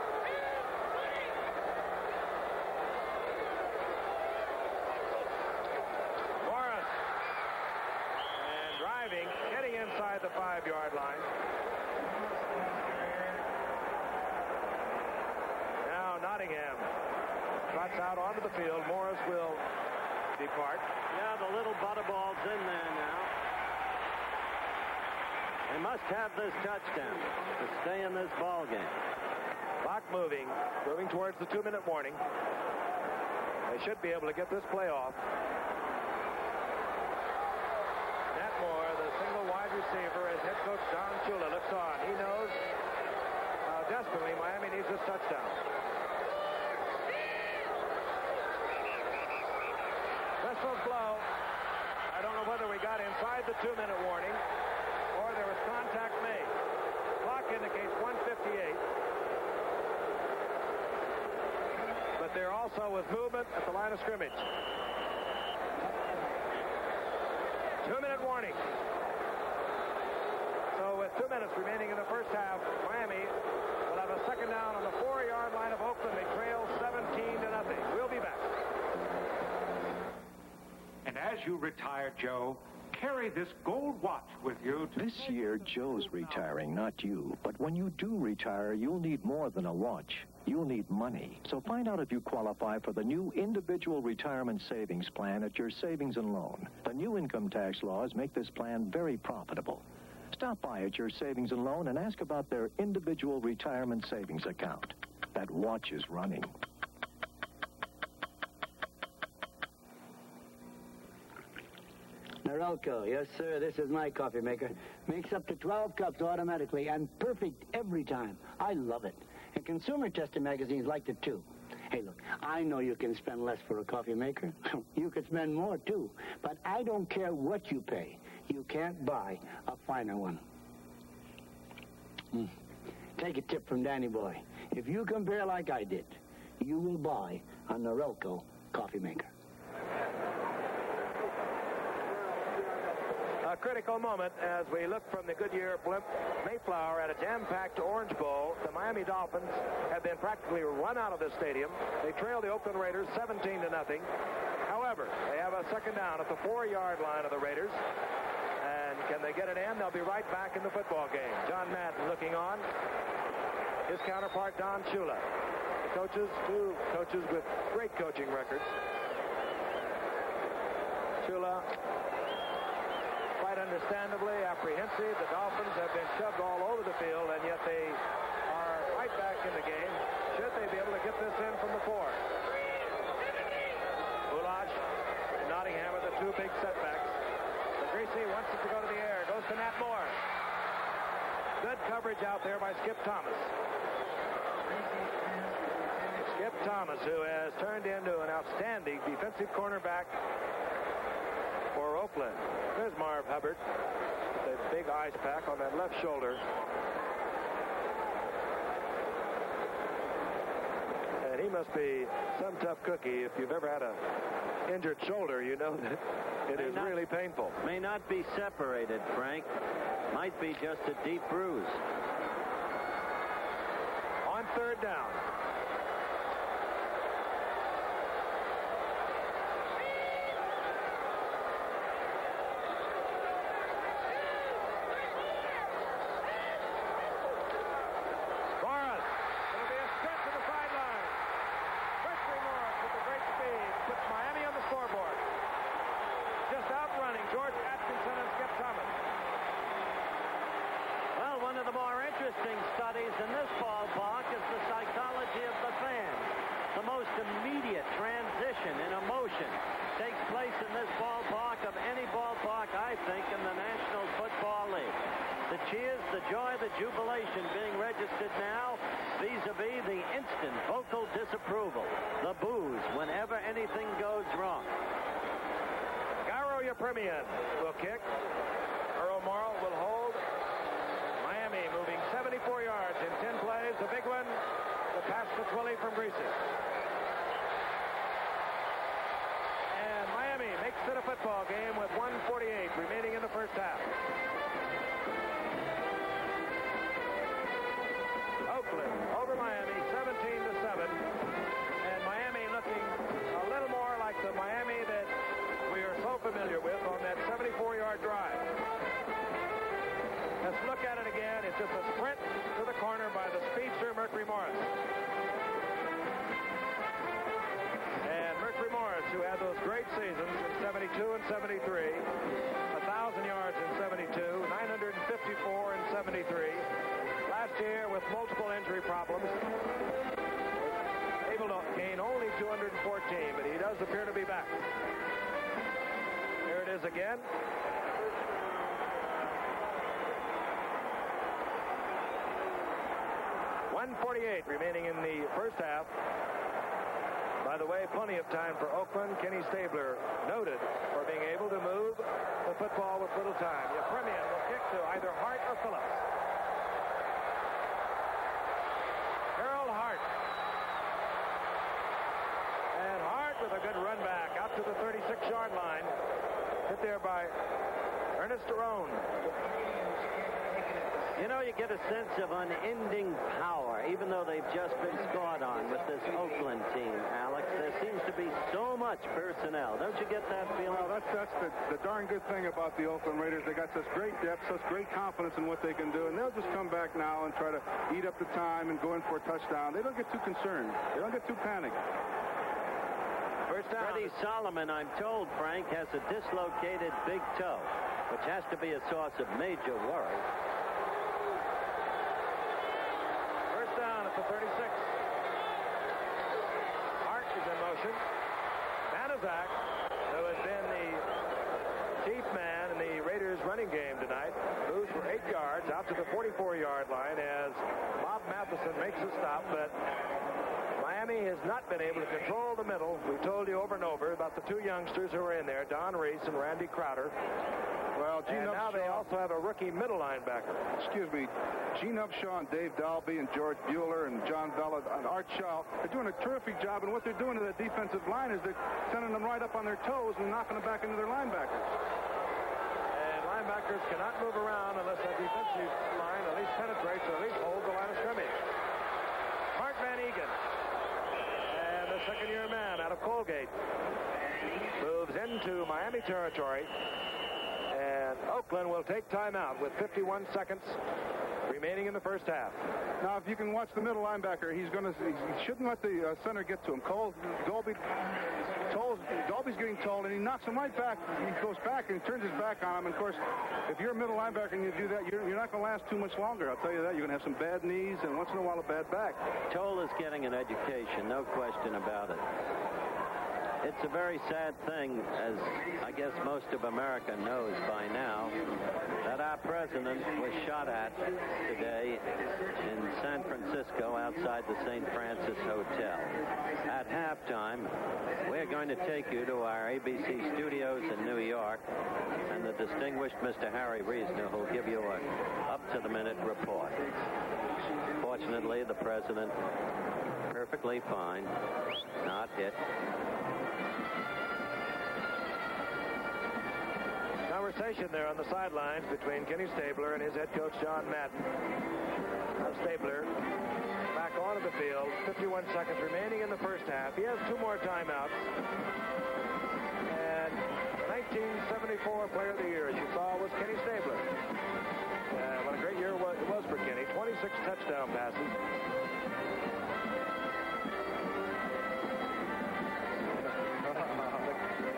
Morris. And driving, getting inside the 5-yard line. Now Nottingham trots out onto the field. Morris will depart.
Yeah, the little butterball's in there now. They must have this touchdown to stay in this ball game.
Clock moving towards the 2-minute warning. They should be able to get this play off. Nat Moore, the single wide receiver, as head coach Don Shula looks on. He knows how desperately Miami needs this touchdown. Whistles blow. I don't know whether we got inside the 2-minute warning or there was contact made. Clock indicates 1:58. But there also was movement at the line of scrimmage. 2-minute warning. So with 2 minutes remaining in the first half, Miami will have a second down on the 4-yard line of Oakland. They trail 17-0. We'll be back.
And as you retire, Joe, carry this gold watch with you.
This year, Joe's retiring, not you. But when you do retire, you'll need more than a watch. You'll need money. So find out if you qualify for the new individual retirement savings plan at your savings and loan. The new income tax laws make this plan very profitable. Stop by at your savings and loan and ask about their individual retirement savings account. That watch is running.
Norelco, yes, sir. This is my coffee maker. Makes up to 12 cups automatically and perfect every time. I love it. And consumer tested magazines liked it, too. Hey, look, I know you can spend less for a coffee maker. You could spend more, too. But I don't care what you pay. You can't buy a finer one. Take a tip from Danny Boy. If you compare like I did, you will buy a Norelco coffee maker.
A critical moment as we look from the Goodyear blimp Mayflower at a jam-packed Orange Bowl. The Miami Dolphins have been practically run out of this stadium. They trail the Oakland Raiders 17-0. However, they have a second down at the 4-yard line of the Raiders. And can they get it in? They'll be right back in the football game. John Madden looking on. His counterpart, Don Shula. The coaches, two coaches with great coaching records. Shula, quite understandably apprehensive. The Dolphins have been shoved all over the field, and yet they are right back in the game. Should they be able to get this in from the 4? Boulash and Nottingham are the two big setbacks. But Greasy wants it to go to the air. Goes to Nat Moore. Good coverage out there by Skip Thomas. Skip Thomas, who has turned into an outstanding defensive cornerback for Oakland. There's Marv Hubbard with a big ice pack on that left shoulder. And he must be some tough cookie. If you've ever had a injured shoulder, you know that it is really painful.
May not be separated, Frank. Might be just a deep bruise.
On third down.
Studies in this ballpark is the psychology of the fans. The most immediate transition in emotion takes place in this ballpark of any ballpark, I think, in the National Football League. The cheers, the joy, the jubilation being registered now vis-a-vis the instant vocal disapproval, the boos whenever anything goes wrong.
Garo Yepremian will kick. Earl Morrall will hold. Miami moving 74 yards in 10 plays. The big one, the pass to Twilly from Greasy. And Miami makes it a football game with 1:48 remaining in the first half. Oakland over Miami 17-7. And Miami looking a little more like the Miami that we are so familiar with on that 74-yard drive. Let's look at it again. It's just a sprint to the corner by the speedster Mercury Morris. And Mercury Morris, who had those great seasons in 72 and 73, 1,000 yards in 72, 954 in 73. Last year, with multiple injury problems, able to gain only 214, but he does appear to be back. Here it is again. .148 remaining in the first half. By the way, plenty of time for Oakland. Kenny Stabler noted for being able to move the football with little time. Yepremian will kick to either Hart or Phillips. Harold Hart. And Hart with a good run back out to the 36-yard line. Hit there by Ernest Arone.
You know, you get a sense of unending power, even though they've just been scored on with this Oakland team, Alex. There seems to be so much personnel. Don't you get that feeling?
Well, that's the darn good thing about the Oakland Raiders. They got such great depth, such great confidence in what they can do, and they'll just come back now and try to eat up the time and go in for a touchdown. They don't get too concerned. They don't get too panicked.
First down. Freddie Solomon, I'm told, Frank, has a dislocated big toe, which has to be a source of major worry.
Down at the 36. Hart is in motion. Banaszak, who has been the chief man in the Raiders running game tonight, moves for 8 yards out to the 44-yard line as Bob Matheson makes a stop, but Miami has not been able to control the middle. We told you over and over about the two youngsters who are in there, Don Reese and Randy Crowder.
Well,
and now they also have a rookie middle linebacker.
Excuse me. Gene Upshaw and Dave Dalby and George Bueller and John Bella and Art Shaw, they're doing a terrific job. And what they're doing to that defensive line is they're sending them right up on their toes and knocking them back into their linebackers.
And linebackers cannot move around unless that defensive line at least penetrates or at least holds the line of scrimmage. Mark Van Egan. And the second-year man out of Colgate moves into Miami territory. And Oakland will take timeout with 51 seconds remaining in the first half.
Now, if you can watch the middle linebacker, he shouldn't let the center get to him. Dolby's getting told, and he knocks him right back. He goes back and turns his back on him. And of course, if you're a middle linebacker and you do that, you're not going to last too much longer. I'll tell you that. You're going to have some bad knees and once in a while a bad back.
Toll is getting an education, no question about it. It's a very sad thing, as I guess most of America knows by now, that our president was shot at today in San Francisco outside the St. Francis Hotel. At halftime, we're going to take you to our ABC studios in New York, and the distinguished Mr. Harry Reisner will give you a up-to-the-minute report. Fortunately, the president, perfectly fine, not hit.
Conversation there on the sidelines between Kenny Stabler and his head coach John Madden. Stabler back onto the field. 51 seconds remaining in the first half. He has 2 more timeouts. And 1974 Player of the Year, as you saw, was Kenny Stabler. What a great year it was for Kenny. 26 touchdown passes.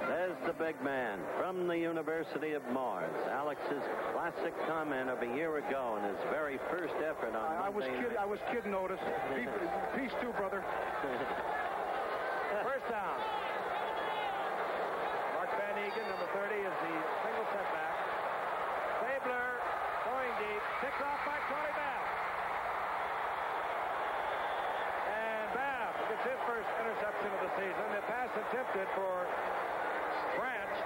There's the big man from the University of Mars. Alex's classic comment of a year ago in his very first effort on Monday night.
I was kidding, Otis. Peace too, brother.
First down. Mark Van Egan, number 30, is the single setback. Stabler going deep. Picked off by Tony Bell. attempted for Branch.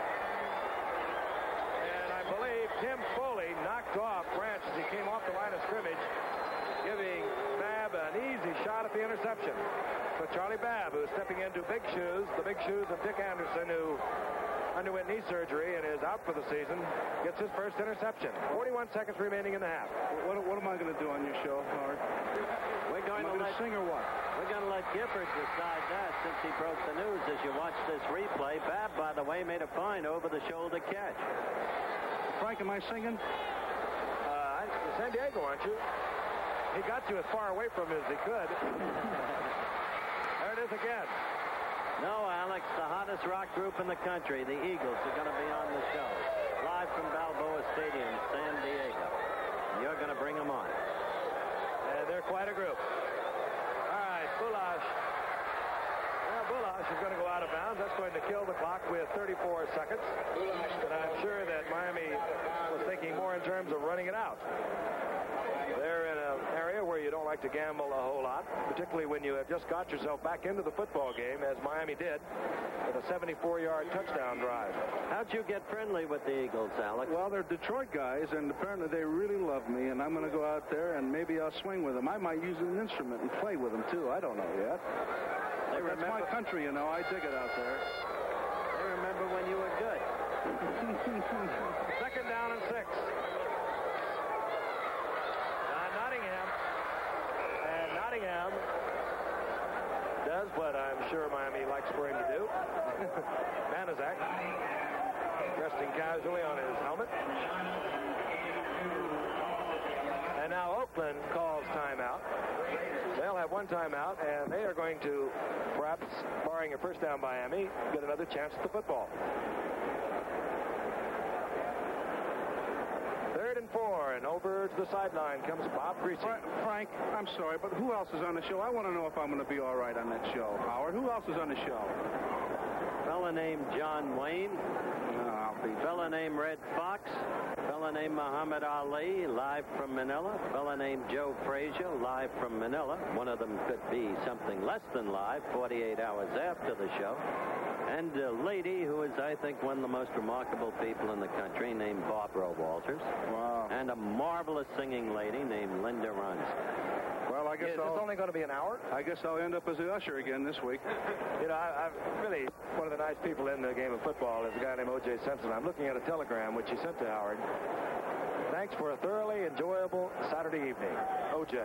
And I believe Tim Foley knocked off Branch as he came off the line of scrimmage, giving Babb an easy shot at the interception. So Charlie Babb, who's stepping into big shoes, the big shoes of Dick Anderson, who underwent knee surgery and is out for the season, gets his first interception. 41 seconds remaining in the half.
What am I going to do on your show, Howard?
We're going to
sing or what?
We're going to let Gifford decide that since he broke the news. As you watch this replay, Babb, by the way, made a fine over-the-shoulder catch.
Frank, am I singing?
San Diego, aren't you? He got you as far away from him as he could. There it is again.
No, Alex, the hottest rock group in the country, the Eagles, are going to be on the show. Live from Balboa Stadium, San Diego. You're going to bring them on.
And they're quite a group. All right, Bulash. Well, Bulash is going to go out of bounds. That's going to kill the clock with 34 seconds. And I'm sure that Miami was thinking more in terms of running it out. They're in an area where you don't like to gamble a whole lot, particularly when you have just got yourself back into the football game, as Miami did, with a 74-yard touchdown drive.
How'd you get friendly with the Eagles, Alex?
Well, they're Detroit guys, and apparently they really love me, and I'm going to go out there, and maybe I'll swing with them. I might use an instrument and play with them, too. I don't know yet. That's my country, you know. I dig it out there.
They remember when you were good.
Second down and 6. Nottingham does what I'm sure Miami likes for him to do. Manizak resting casually on his helmet. And now Oakland calls timeout. They'll have one timeout, and they are going to, perhaps barring a first down by Miami, get another chance at the football. 3rd and 4, and over to the sideline comes Bob Greasy.
Frank, I'm sorry, but who else is on the show? I want to know if I'm going to be all right on that show. Howard, who else is on the show?
Fella named John Wayne. Fella named Red Fox. Fella named Muhammad Ali, live from Manila. Fella named Joe Frazier, live from Manila. One of them could be something less than live, 48 hours after the show. And a lady who is, I think, one of the most remarkable people in the country, named Barbara Walters.
Wow.
And a marvelous singing lady named Linda Ronstadt.
Well, I guess
it's only going to be an hour.
I guess I'll end up as the usher again this week.
You know, I've really, one of the nice people in the game of football is a guy named O.J. Simpson. I'm looking at a telegram which he sent to Howard. Thanks for a thoroughly enjoyable Saturday evening, O.J.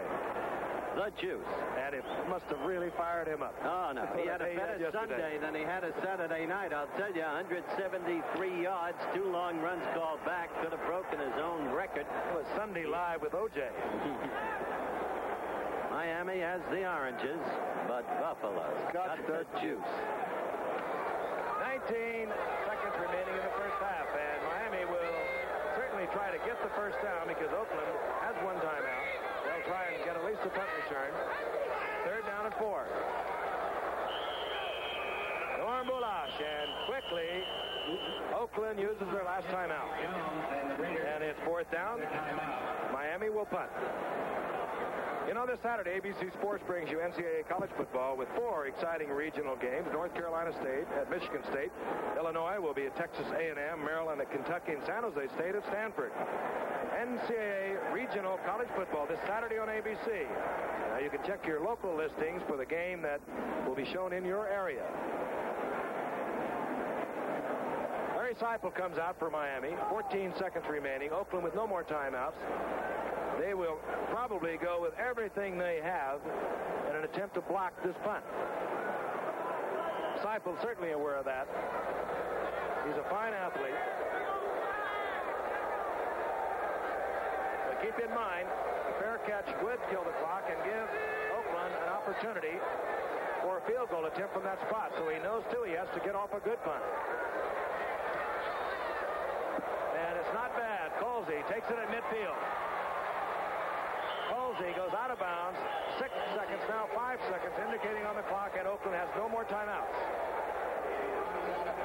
The juice.
And it must have really fired him up.
Oh, no. He had a better Sunday than he had a Saturday night. I'll tell you, 173 yards, 2 long runs called back. Could have broken his own record.
It was Sunday Live with O.J.
Miami has the oranges, but Buffalo's got the juice.
19 seconds remaining in the first half, and Miami will certainly try to get the first down because Oakland has one timeout. They'll try and get at least a punt return. 3rd down and 4. Norm Bulash, and quickly, Oakland uses their last timeout. And it's 4th down. Miami will punt. You know, this Saturday, ABC Sports brings you NCAA college football with 4 exciting regional games. North Carolina State at Michigan State. Illinois will be at Texas A&M, Maryland at Kentucky, and San Jose State at Stanford. NCAA regional college football this Saturday on ABC. Now, you can check your local listings for the game that will be shown in your area. Larry Seipel comes out for Miami. 14 seconds remaining. Oakland with no more timeouts. They will probably go with everything they have in an attempt to block this punt. Seipel's certainly aware of that. He's a fine athlete. But keep in mind, a fair catch would kill the clock and give Oakland an opportunity for a field goal attempt from that spot. So he knows, too, he has to get off a good punt. And it's not bad. Colsey takes it at midfield. Colsey goes out of bounds. 6 seconds, now 5 seconds, indicating on the clock, and Oakland has no more timeouts.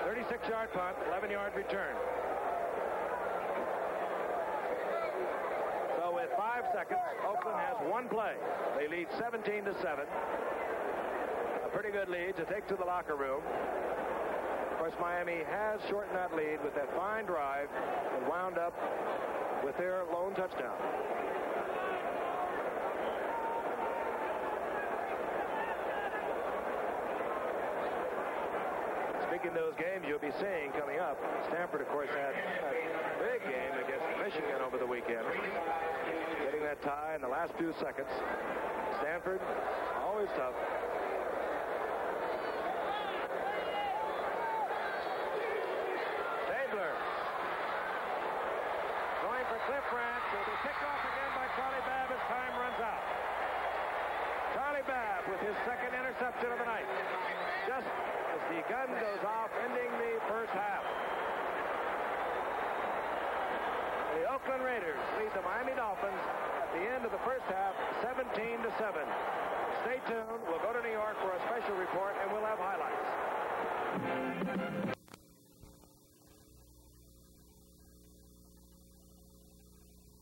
36-yard punt, 11-yard return. So with 5 seconds, Oakland has one play. They lead 17-7. A pretty good lead to take to the locker room. course, Miami has shortened that lead with that fine drive and wound up with their lone touchdown. Speaking of those games you'll be seeing coming up, Stanford, of course, had a big game against Michigan over the weekend, getting that tie in the last few seconds. Stanford, always tough. Stabler going for Cliff Ranch. Will be picked off again by Charlie Babb as time runs out. Charlie Babb with his second interception of the night. Just as the gun goes off, ending the first half. The Oakland Raiders lead the Miami Dolphins at the end of the first half, 17-7. Stay tuned. We'll go to New York for a special report, and we'll have highlights.